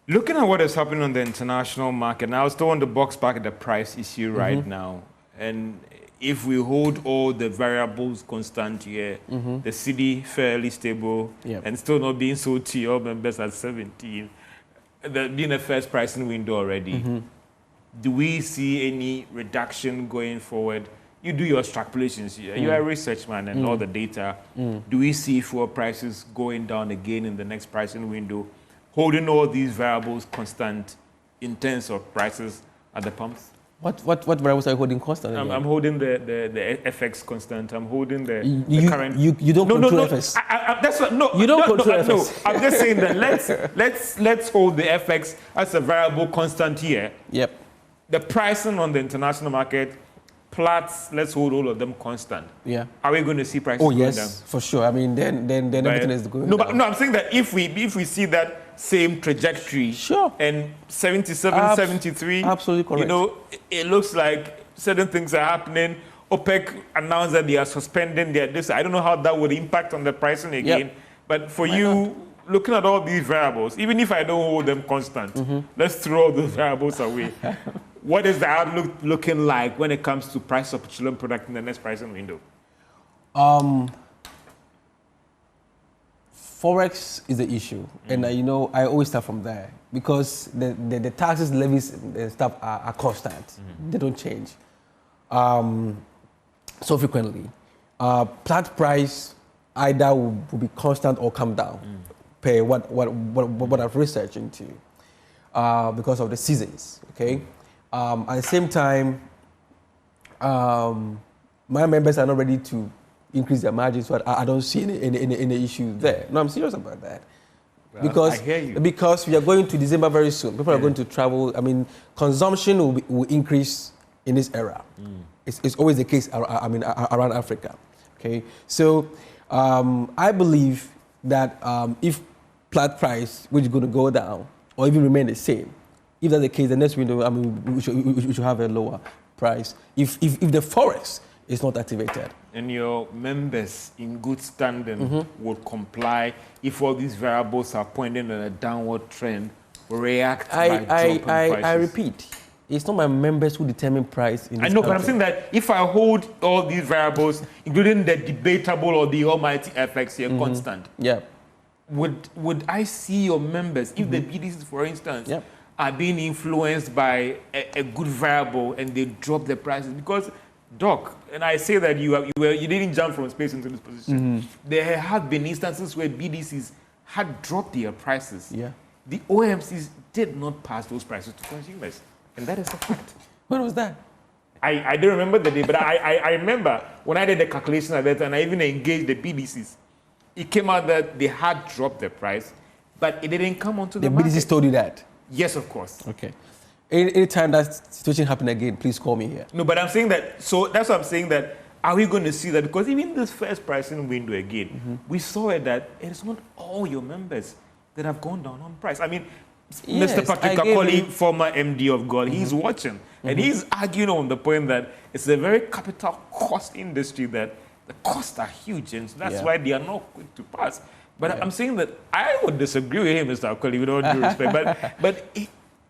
Looking at what is happening on the international market, now I still want to box back at the price issue right now. And if we hold all the variables constant here, the cedi fairly stable and still not being sold to your members at 17, there being a first pricing window already, do we see any reduction going forward? You do your extrapolations here. You're a research man and all the data. Do we see fuel prices going down again in the next pricing window, holding all these variables constant in terms of prices at the pumps? What variables are you holding constant? I'm holding the FX constant. I'm holding the current. You don't control FX. That's what, no. You don't control FX. No, I'm just saying that let's hold the FX as a variable constant here. Yep. The pricing on the international market, Platts, let's hold all of them constant. Yeah. Are we going to see prices going down? For sure. I mean, then everything is going down. No, I'm saying that if we see that same trajectory, sure, and 77, 73, absolutely correct. You know, it looks like certain things are happening. OPEC announced that they are suspending their this. I don't know how that would impact on the pricing again. But for looking at all these variables, even if I don't hold them constant, let's throw all those variables away. What is the outlook looking like when it comes to price of petroleum product in the next pricing window? Forex is the issue, and you know, I always start from there because the taxes, levies, and stuff are constant. They don't change so frequently. Plant price either will be constant or come down per what I've researched into because of the seasons. Okay. At the same time, my members are not ready to increase their margins, so I don't see any issue there. No, I'm serious about that. Well, because, I hear you. Because we are going to December very soon. People are going to travel. I mean, consumption will increase in this era. It's always the case, around Africa. Okay, so I believe that if plant price, which is going to go down or even remain the same, if that's the case, the next window, I mean, we should have a lower price. If the forex is not activated. And your members in good standing would comply if all these variables are pointing in a downward trend, react by dropping prices. I repeat, it's not my members who determine price in this I know, country. but I'm saying that if I hold all these variables, including the debatable or the almighty FX here, constant, would I see your members, if the BDCs, for instance, are being influenced by a good variable and they drop the prices? Because, Doc, and I say that you didn't jump from space into this position. There have been instances where BDCs had dropped their prices. The OMCs did not pass those prices to consumers. And that is a fact. When was that? I don't remember the day, but I remember when I did the calculation at that and I even engaged the BDCs. It came out that they had dropped the price, but it didn't come onto the market. The BDCs told you that? Yes, of course. Okay. Anytime that situation happen again, please call me here. No, but I'm saying that, so that's what I'm saying, that are we going to see that? Because even this first pricing window again, we saw it that it is not all your members that have gone down on price. I mean, yes, Mr. Patrick Akoli, former MD of God, he's watching. And he's arguing on the point that it's a very capital cost industry, that the costs are huge. And so that's why they are not quick to pass. But I'm saying that I would disagree with him, Mr. Akoli, with all due respect. But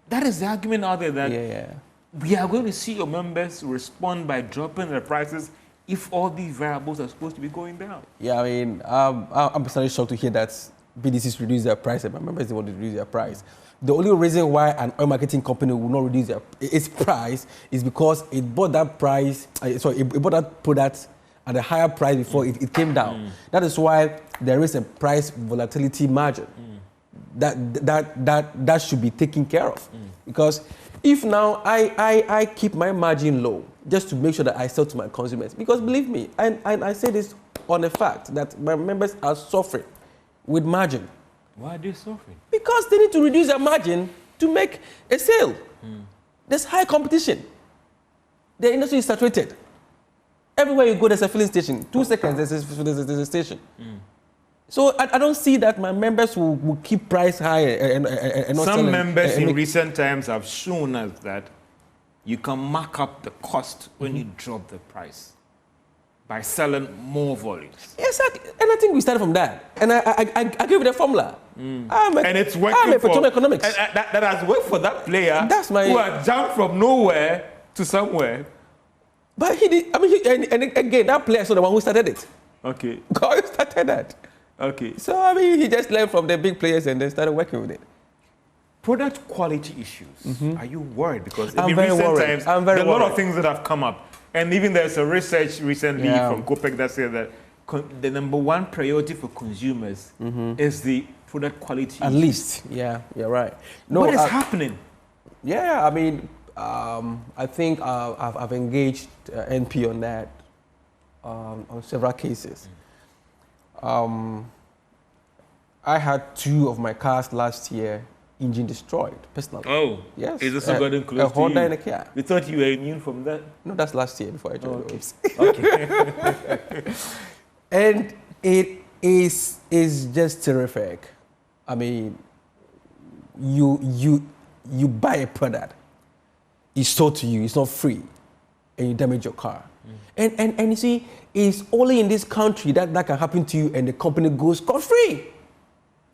that is the argument out there, that we are going to see your members respond by dropping their prices if all these variables are supposed to be going down. Yeah, I mean, I'm personally shocked to hear that BDCs reduce their price and my members they want to reduce their price. The only reason why an oil marketing company will not reduce its price is because it bought that it bought that product at a higher price before it came down. That is why there is a price volatility margin that should be taken care of. Because if now I keep my margin low just to make sure that I sell to my consumers, because believe me, and I say this on the fact that my members are suffering with margin. Why are they suffering? Because they need to reduce their margin to make a sale. There's high competition. The industry is saturated. Everywhere you go, there's a filling station. 2 seconds, there's a station. So I don't see that my members will keep price high and not Some members in recent times have shown us that you can mark up the cost when you drop the price by selling more volumes. Exactly. And I think we started from that. And I give you the formula. And it's working I'm a petroleum economics. And that has worked for that player That's who had jumped from nowhere to somewhere. But he did, and again, that player is not the one who started it. Okay. God started that. Okay. So, he just learned from the big players and then started working with it. Product quality issues. Are you worried? Because I'm in very recent worried. times, I'm very there are a lot worried. of things that have come up. And even there's a research recently from COPEC that said that the number one priority for consumers is the product quality. At least. Yeah, you're right. No, what is happening? Yeah, I think I've engaged NP on that on several cases. I had 2 of my cars last year engine destroyed personally. Oh, yes. Is this gotten close a to Honda you? and a Kia. We thought you were immune from that. No, that's last year before I joined those. Okay. And it is just terrific. You buy a product, it's sold to you, it's not free, and you damage your car. And you see, it's only in this country that can happen to you and the company goes scot-free.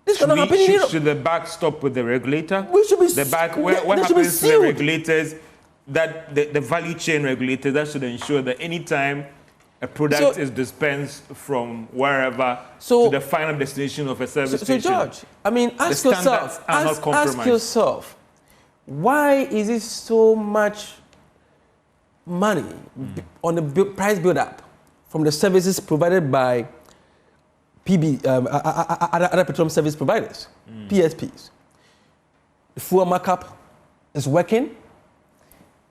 This cannot happen in Europe. Should the back stop with the regulator? We should be the back. What happens to the regulators? That the value chain regulators that should ensure that anytime a product is dispensed from wherever to the final destination of a service station. So George, ask yourself, why is it so much money on the price build-up from the services provided by other petroleum service providers, PSPs? The fuel markup is working,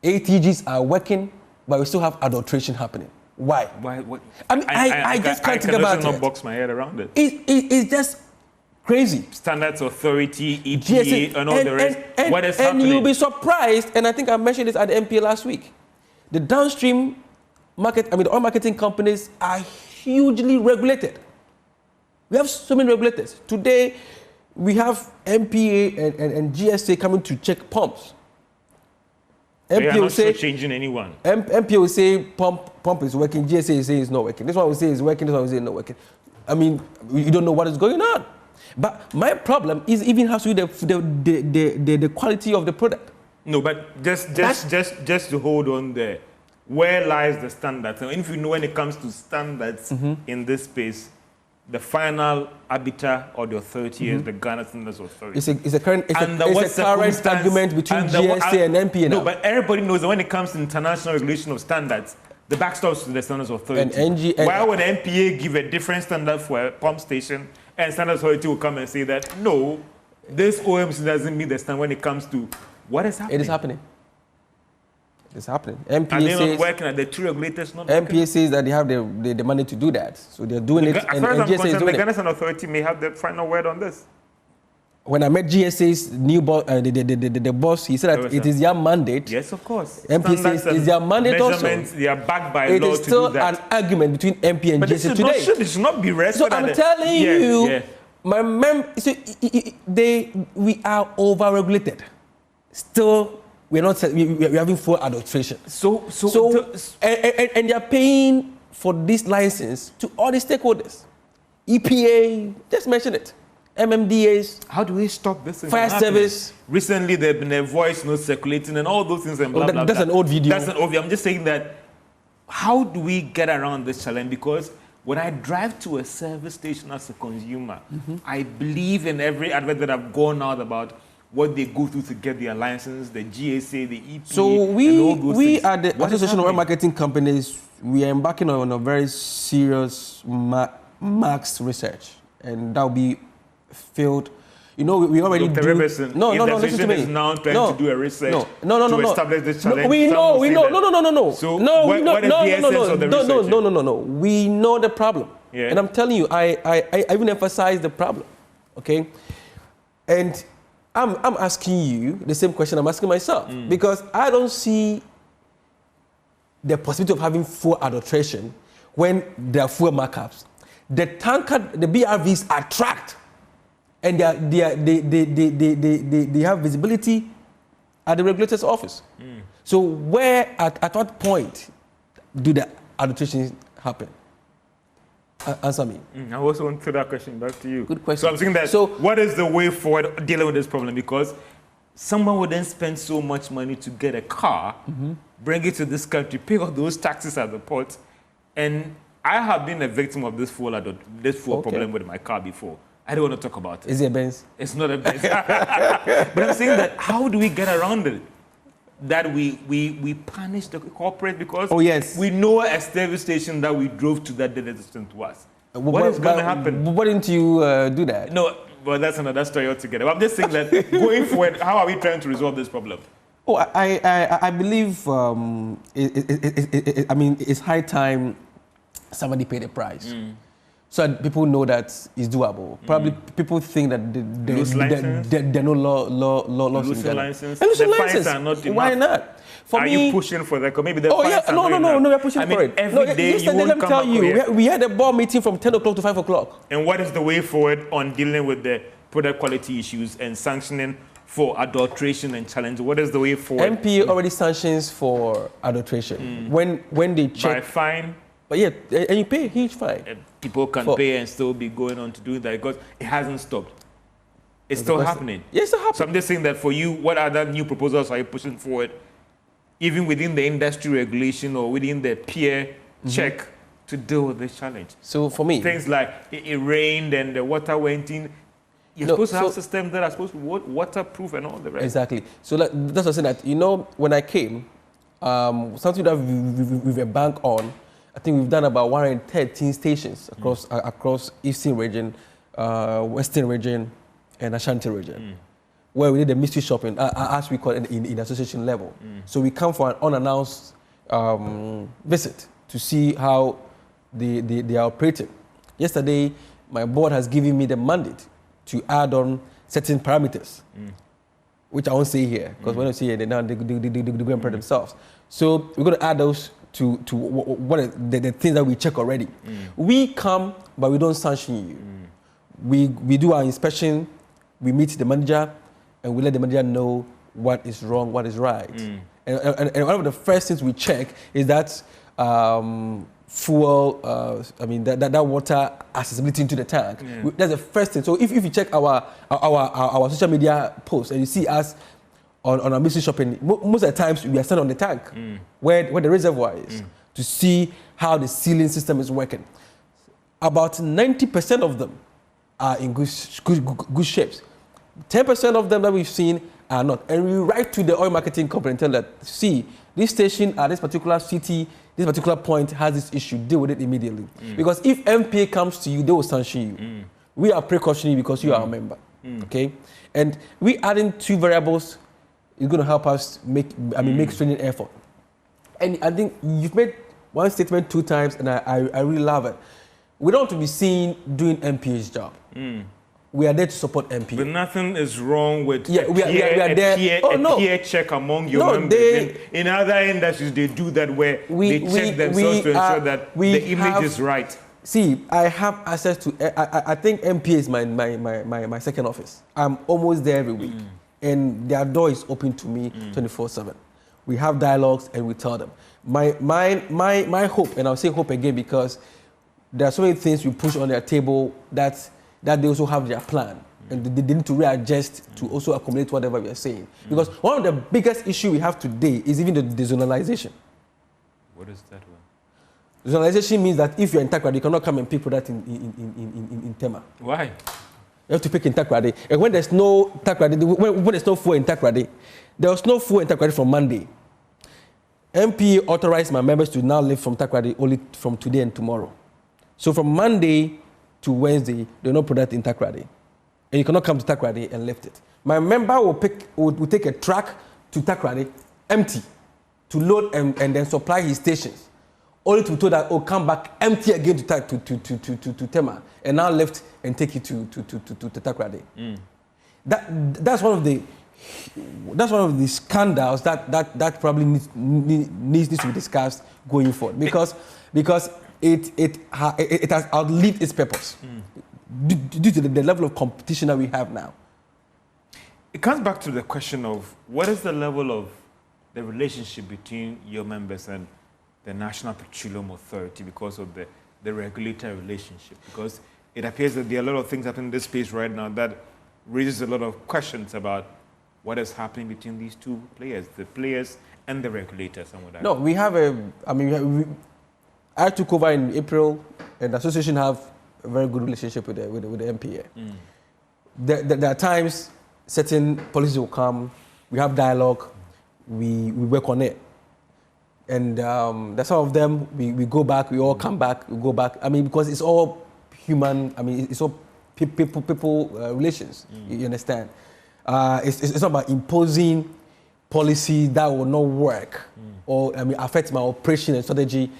ATGs are working, but we still have adulteration happening. Why? What? I just can't think about it. I cannot box my head around it. It's just crazy. Standards Authority, EPA, and all the rest. What is happening? And you'll be surprised, and I think I mentioned this at the MPA last week. The downstream market, the oil marketing companies are hugely regulated. We have so many regulators. Today, we have MPA and GSA coming to check pumps. They are not changing anyone. MPA will say pump is working, GSA will say it's not working. This one will say it's working, this one will say it's not working. You don't know what is going on. But my problem is even has to do with the quality of the product. No, but just to hold on there, where lies the standards? And if you know when it comes to standards in this space, the final arbiter or the authority is the Ghana Standards Authority. It's a current argument between GSA and MPA now. No, but everybody knows that when it comes to international regulation of standards, the backstops to the Standards Authority. Why would MPA give a different standard for a pump station and Standards Authority will come and say that, no, this OMC doesn't meet the standard when it comes to what is happening? It is happening. It's happening. MPA and they're not working at the 2 regulators not working? MPA says that they have the money to do that. So they're doing it. As far as I'm concerned, the Ghana Standards Authority may have the final word on this. When I met GSA's new boss, the boss, he said that it is their mandate. Yes, of course. MPA says it's their mandate also. They are backed by law to do that. It is still an argument between MPA and GSA today. It should not be rested. So I'm telling you, we are over-regulated. Still, we're having full adulteration. And they're paying for this license to all the stakeholders. EPA, just mention it. MMDAs. How do we stop this? Fire service. Recently, there's been a voice note circulating and all those things and blah, blah, blah. That's an old video. That's an old video. I'm just saying that, how do we get around this challenge? Because when I drive to a service station as a consumer, I believe in every advert that I've gone out about what they go through to get their license, the GSA, the EPA, so we at the Association of Oil Marketing Companies, we are embarking on a very serious marks research, and that will be field You know, we already Dr. do. Robertson, No, listen to me. Is now trying to do a research to establish this challenge. We know. No. So what is the essence of the research? No. We know the problem. Yeah. And I'm telling you, I even emphasize the problem. Okay? And I'm asking you the same question I'm asking myself. Because I don't see the possibility of having fuel adulteration when there are fuel markups. The BRVs are tracked, and they have visibility at the regulator's office. So where, at what point do the adulterations happen? Answer me. I also want to throw that question back to you. Good question. So I'm saying that, what is the way forward dealing with this problem? Because someone would then spend so much money to get a car, bring it to this country, pay all those taxes at the port, and I have been a victim of this fuel problem with my car before. I don't want to talk about it. Is it a Benz? It's not a Benz. But I'm saying that, how do we get around it? That we punish the corporate because we know a service station that we drove to that did resistant to us. What is going to happen? Why didn't you do that? No, well, that's another story altogether. But I'm just saying that going forward, how are we trying to resolve this problem? Oh, I believe, it's high time somebody paid the price. So that people know that it's doable. Probably people think that there are no laws in Ghana. License. The fines are not enough. Why not? Are you pushing for that? Maybe the fines are not enough. No, we're pushing for it. Every day yesterday, let me tell you, we had a board meeting from 10 o'clock to 5 o'clock. And what is the way forward on dealing with the product quality issues and sanctioning for adulteration and challenge? What is the way forward? MPA already sanctions for adulteration. When they check... By fine? But yeah, and you pay a huge fine. People can pay and still be going on to do that because it hasn't stopped. It's still happening. Yes, it's still happening. So I'm just saying that for you, what other new proposals are you pushing forward, even within the industry regulation or within the peer check to deal with this challenge? So for me... Things like it rained and the water went in. You're supposed to have systems that are supposed to be waterproof and all the rest. Exactly. So that's what I'm saying that, when I came, something that we were bank on, I think we've done about 113 stations across Eastern region, Western region, and Ashanti region, where we did the mystery shopping, as we call it in association level. So we come for an unannounced visit to see how they are operating. Yesterday, my board has given me the mandate to add on certain parameters, which I won't say here, because when I say here, they go and prepare themselves. So we're going to add those to what are the things that we check already. We come, but we don't sanction you. We do our inspection, we meet the manager, and we let the manager know what is wrong, what is right. And one of the first things we check is that fuel, that water accessibility into the tank. That's the first thing. So if you check our social media posts and you see us on our mystery shopping, most of the times we are standing on the tank where the reservoir is to see how the sealing system is working. About 90% of them are in good shapes. 10% of them that we've seen are not. And we write to the oil marketing company and tell that, see, this station at this particular city, this particular point has this issue, deal with it immediately. Because if MPA comes to you, they will sanction you. We are precautionary because you are a member, okay? And we adding 2 variables is going to help us make stringent effort. And I think you've made one statement 2 times, and I really love it. We don't want to be seen doing MPA's job. We are there to support MPA. But nothing is wrong with we are there. peer check among your members. In other industries, they do that where they check themselves to ensure that the image is right. See, I have access to. I think MPA is my second office. I'm almost there every week, and their door is open to me 24/7. We have dialogues, and we tell them. My hope, and I'll say hope again because there are so many things we push on their table that they also have their plan, and they need to readjust to also accommodate whatever we are saying. Because one of the biggest issues we have today is even the zonalization. What is that one? Zonalization means that if you're in Takrady, you cannot come and pick product in Tema. Why? You have to pick in Takrady. And when there's no Takrady, when there's no fuel in Takrady, there was no fuel in Takrady from Monday. MPA authorized my members to now live from Takrady only from today and tomorrow. So from Monday to Wednesday, there are no product in Takrady. and you cannot come to Takoradi and lift it. My member will take a truck to Takoradi, empty, to load and then supply his stations, only to be told that, oh, come back empty again to Tema, and now lift and take it to Takoradi. That's one of the scandals that probably needs to be discussed going forward, because it has outlived its purpose due to the level of competition that we have now. It comes back to the question of what is the level of the relationship between your members and the National Petroleum Authority because of the regulator relationship, because it appears that there are a lot of things happening in this space right now that raises a lot of questions about what is happening between these two players, the players and the regulators. No, we have I took over in April, and the association have a very good relationship with the MPA. There are times certain policies will come, we have dialogue, we work on it. And there's some of them, we go back, we all come back, we go back. I mean, because it's all human, I mean, it's all people relations, you understand? It's not about imposing policy that will not work or affect my operation and strategy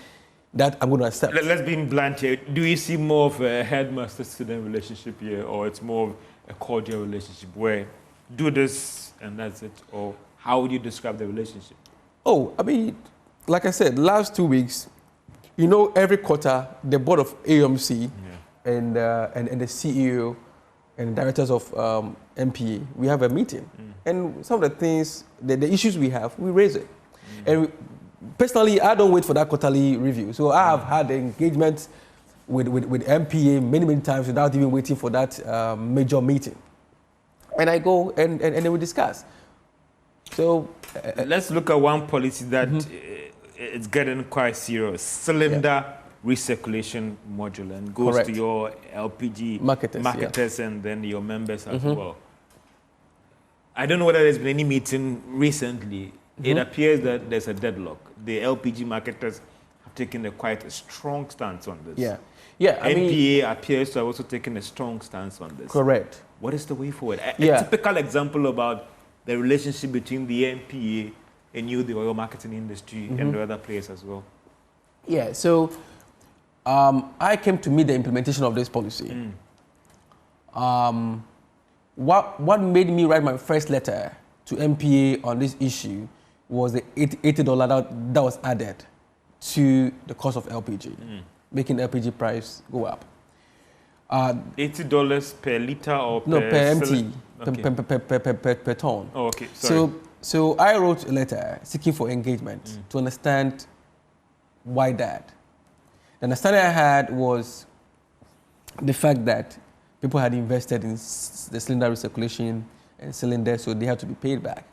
that I'm going to accept. Let's be blunt here. Do you see more of a headmaster-student relationship here, or it's more of a cordial relationship where do this and that's it? Or how would you describe the relationship? Oh, I mean, like I said, last 2 weeks, every quarter, the board of AMC and the CEO and directors of MPA, we have a meeting. And some of the things, the issues we have, we raise it. And personally, I don't wait for that quarterly review. So I have had engagement with MPA many times without even waiting for that major meeting. And I go and then we discuss. So let's look at one policy that it's getting quite serious. Cylinder recirculation module, and goes to your LPG marketers and then your members as well. I don't know whether there's been any meeting recently. It appears that there's a deadlock. The LPG marketers have taken quite a strong stance on this. MPA appears to have also taken a strong stance on this. Correct. What is the way forward? A typical example about the relationship between the MPA and you, the oil marketing industry, and the other players as well. Yeah, so I came to meet the implementation of this policy. What made me write my first letter to MPA on this issue was the $80 that was added to the cost of LPG, making the LPG price go up. $80 per liter or per... No, per MT, per ton. Oh, okay, sorry. So I wrote a letter seeking for engagement to understand why that. The understanding I had was the fact that people had invested in the cylinder recirculation and cylinders, so they have to be paid back.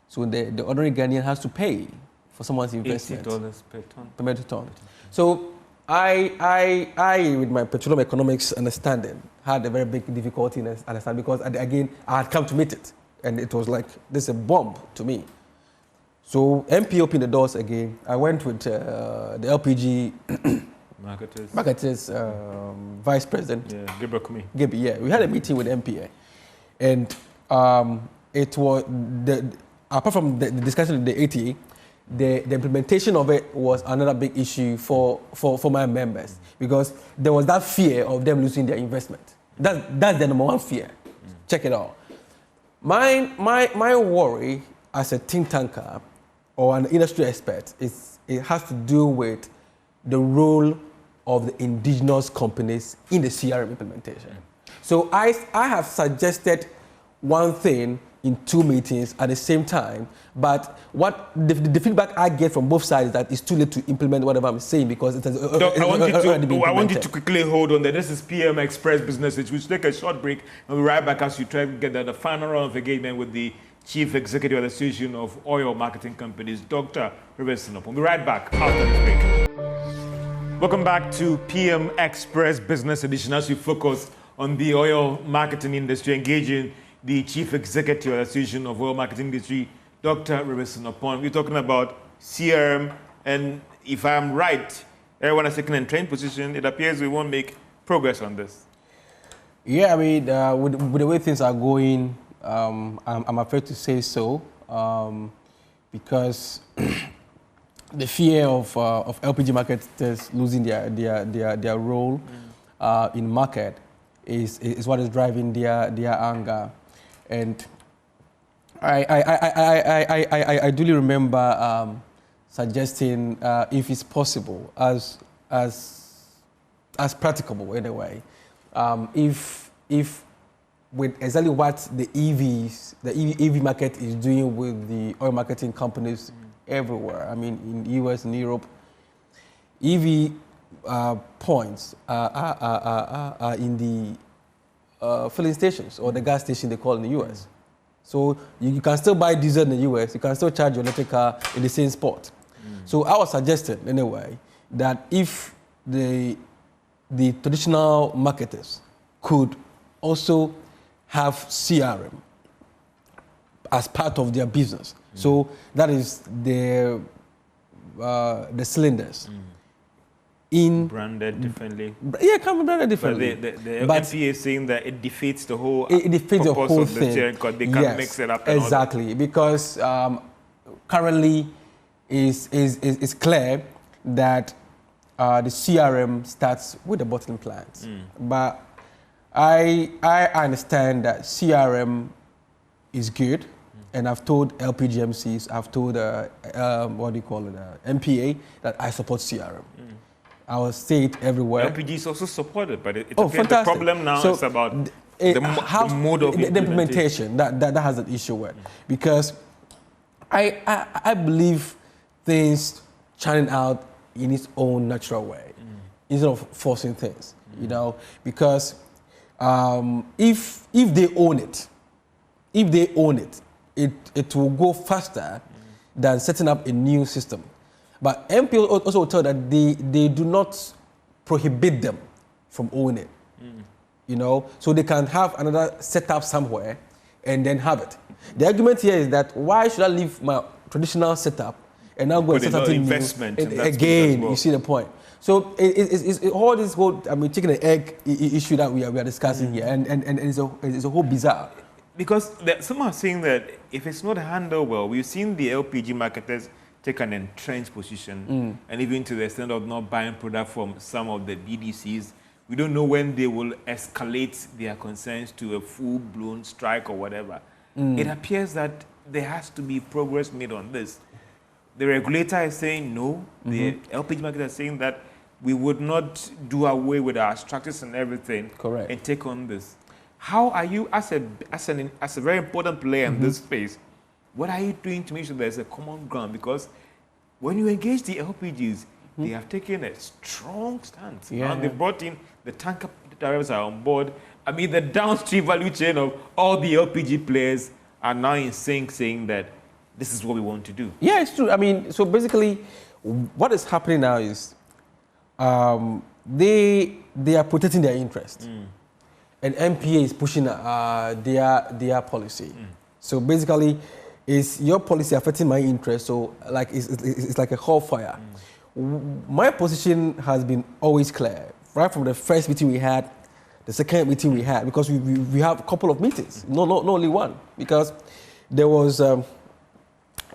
So the ordinary Ghanaian has to pay for someone's investment. $80 per ton. Per metric ton. So I, with my petroleum economics understanding, had a very big difficulty in understanding, because again, I had come to meet it, and it was like, this is a bomb to me. So MP opened the doors again. I went with the LPG marketers vice president. Gibby, yeah. We had a meeting with MPA, and it was apart from the discussion with the ATA, the implementation of it was another big issue for my members, because there was that fear of them losing their investment. That's the number one fear. Check it out. My worry as a think tanker or an industry expert is it has to do with the role of the indigenous companies in the CRM implementation. So I have suggested one thing in 2 meetings at the same time, but what the feedback I get from both sides is that it's too late to implement whatever I'm saying, because it has I want you to quickly hold on there. This is PM Express Business. We should take a short break and we'll be right back as you try to get the final round of engagement with the Chief Executive of the Association of Oil Marketing Companies, Dr. Robertson. We'll be right back after this break. Welcome back to PM Express Business Edition, as we focus on the oil marketing industry, engaging the Chief Executive of the Association of Oil Marketing Industry, Dr. Robertson. We're talking about CRM, and if I'm right, everyone has taken a trained position. It appears we won't make progress on this. Yeah, I mean, with the way things are going, I'm afraid to say so, because the fear of LPG marketers losing their role in market is what is driving their anger, and I duly remember suggesting if it's possible, as practicable anyway, if with exactly what the EV market is doing with the oil marketing companies everywhere. I mean, in US and Europe, EV points are in the filling stations or the gas station they call in the US. So you can still buy diesel in the US, you can still charge your electric car in the same spot. So I was suggesting anyway that if the traditional marketers could also have CRM as part of their business. So that is the cylinders. In branded differently. Yeah, it can be branded differently. But the MPA is saying that it defeats the whole it defeats the whole of the thing because they can't mix it up. Exactly, because currently is clear that the CRM starts with the bottling plants. But I understand that CRM is good, and I've told LPGMCs, I've told MPA that I support CRM. I will say it everywhere. LPG is also supported, but it's fantastic. The problem now is about the mode of the implementation. That has an issue with, because I believe things churning out in its own natural way, instead of forcing things. You know, because if they own it, it will go faster than setting up a new system. But MP also told that they do not prohibit them from owning it. You know, so they can have another setup somewhere and then have it. The argument here is that why should I leave my traditional setup and now go and set something investment new? Again, well. You see the point. So it's all this whole, I mean, chicken and egg issue that we are discussing here, and it's a whole bizarre. Because some are saying that if it's not handled well, we've seen the LPG marketers take an entrenched position, and even to the extent of not buying product from some of the DDCs. We don't know when they will escalate their concerns to a full-blown strike or whatever. It appears that there has to be progress made on this. The regulator is saying no. The LPG market is saying that we would not do away with our structures and everything. Correct. And take on this. How are you, as a very important player in this space, what are you doing to make sure there's a common ground? Because when you engage the LPGs, they have taken a strong stance. Yeah. And they brought in the tanker drivers are on board. I mean, the downstream value chain of all the LPG players are now in sync, saying that this is what we want to do. Yeah, it's true. I mean, so basically, what is happening now is they are protecting their interest, and MPA is pushing their policy. So basically, is your policy affecting my interest? So like it's like a whole fire. My position has been always clear, right from the first meeting we had, the second meeting we had, because we have a couple of meetings, not only one, because there was a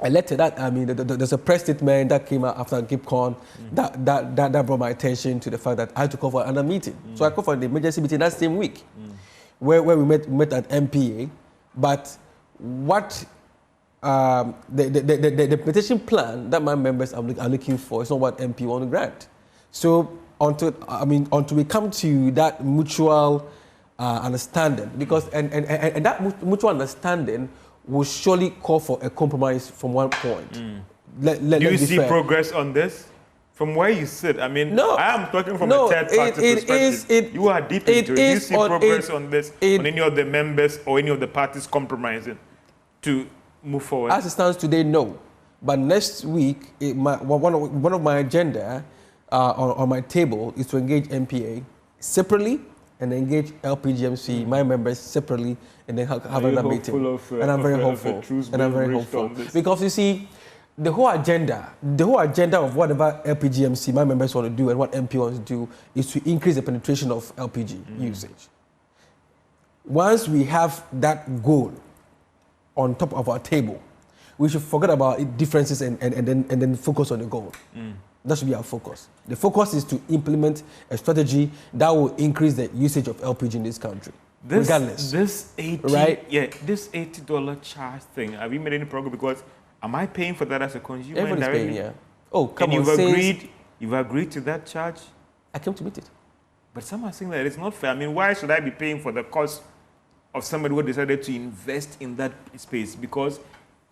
letter that, I mean, there's a press statement that came out after GIPCON that brought my attention to the fact that I had to call for another meeting. So I called for the emergency meeting that same week, where we met at MPA, but what the implementation plan that my members are looking for is not what MP want to grant. So until we come to that mutual understanding, because and that mutual understanding will surely call for a compromise from one point. Do you see progress on this? From where you sit, I mean, no, I am talking from a third-party perspective. You are deep into it. Do you see progress on this, on any of the members or any of the parties compromising to move forward? As it stands today, no. But next week, one of my agenda on my table is to engage MPA separately and engage LPGMC, my members separately, and then have another meeting. And I'm very hopeful. And I'm very hopeful. Because you see, the whole agenda of whatever LPGMC, my members want to do, and what MP wants to do is to increase the penetration of LPG usage. once we have that goal on top of our table, we should forget about differences and then focus on the goal. That should be our focus. The focus is to implement a strategy that will increase the usage of LPG in this country, regardless. This $80 charge thing, have you made any progress? Because am I paying for that as a consumer? Everybody's paying, yeah. Oh, come and on. You've agreed to that charge? I came to meet it. But some are saying that it's not fair. I mean, why should I be paying for the cost of somebody who decided to invest in that space? Because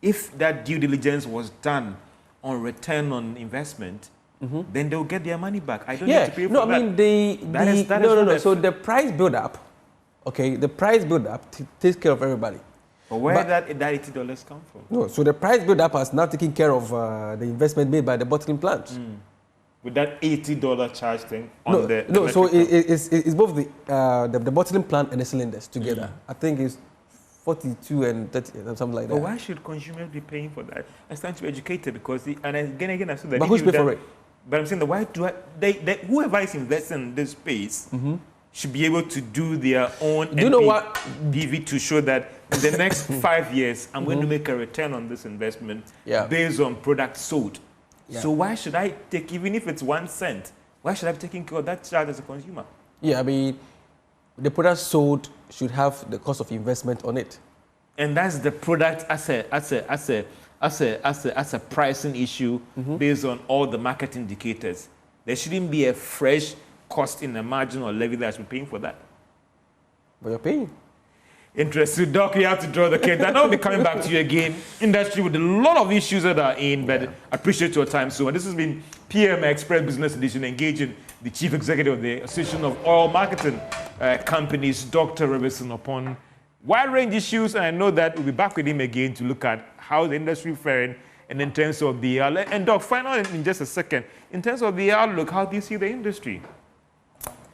if that due diligence was done on return on investment, then they'll get their money back. I don't need to pay for that. I mean, So the price build-up, okay, the price build-up takes care of everybody. But where did that $80 come from? No, so the price build-up has now taken care of the investment made by the bottling plant. With that $80 charge thing on so it's both the bottling plant and the cylinders together. I think it's 42 and 30, something like that. But why should consumers be paying for that? I stand to be educated because, and again, I said that. But who's paying for it? But I'm saying that why whoever is investing in this space should be able to do their own DV to show that in the next 5 years, I'm going to make a return on this investment based on products sold. Yeah. So why should I take, even if it's 1 cent, why should I be taking care of that charge as a consumer? Yeah, I mean, the product sold should have the cost of investment on it. And that's the product as a pricing issue based on all the market indicators. There shouldn't be a fresh cost in the margin or levy that I should be paying for that. But you're paying. Interesting. Doc, you have to draw the case. I know I'll be coming back to you again. Industry with a lot of issues that are in, but I appreciate your time. So this has been PM Express Business Edition, engaging the Chief Executive of the Association of Oil Marketing Companies, Dr. Robertson, upon wide-range issues. And I know that we'll be back with him again to look at how the industry is faring and in terms of the outlook. And Doc, finally, in just a second, in terms of the outlook, how do you see the industry?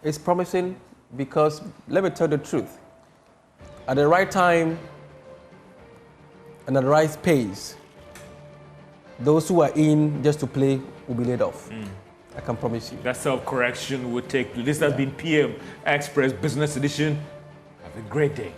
It's promising because, let me tell the truth, at the right time and at the right pace, those who are in just to play will be laid off. I can promise you. That self-correction will take place. This has been PM Express Business Edition. Have a great day.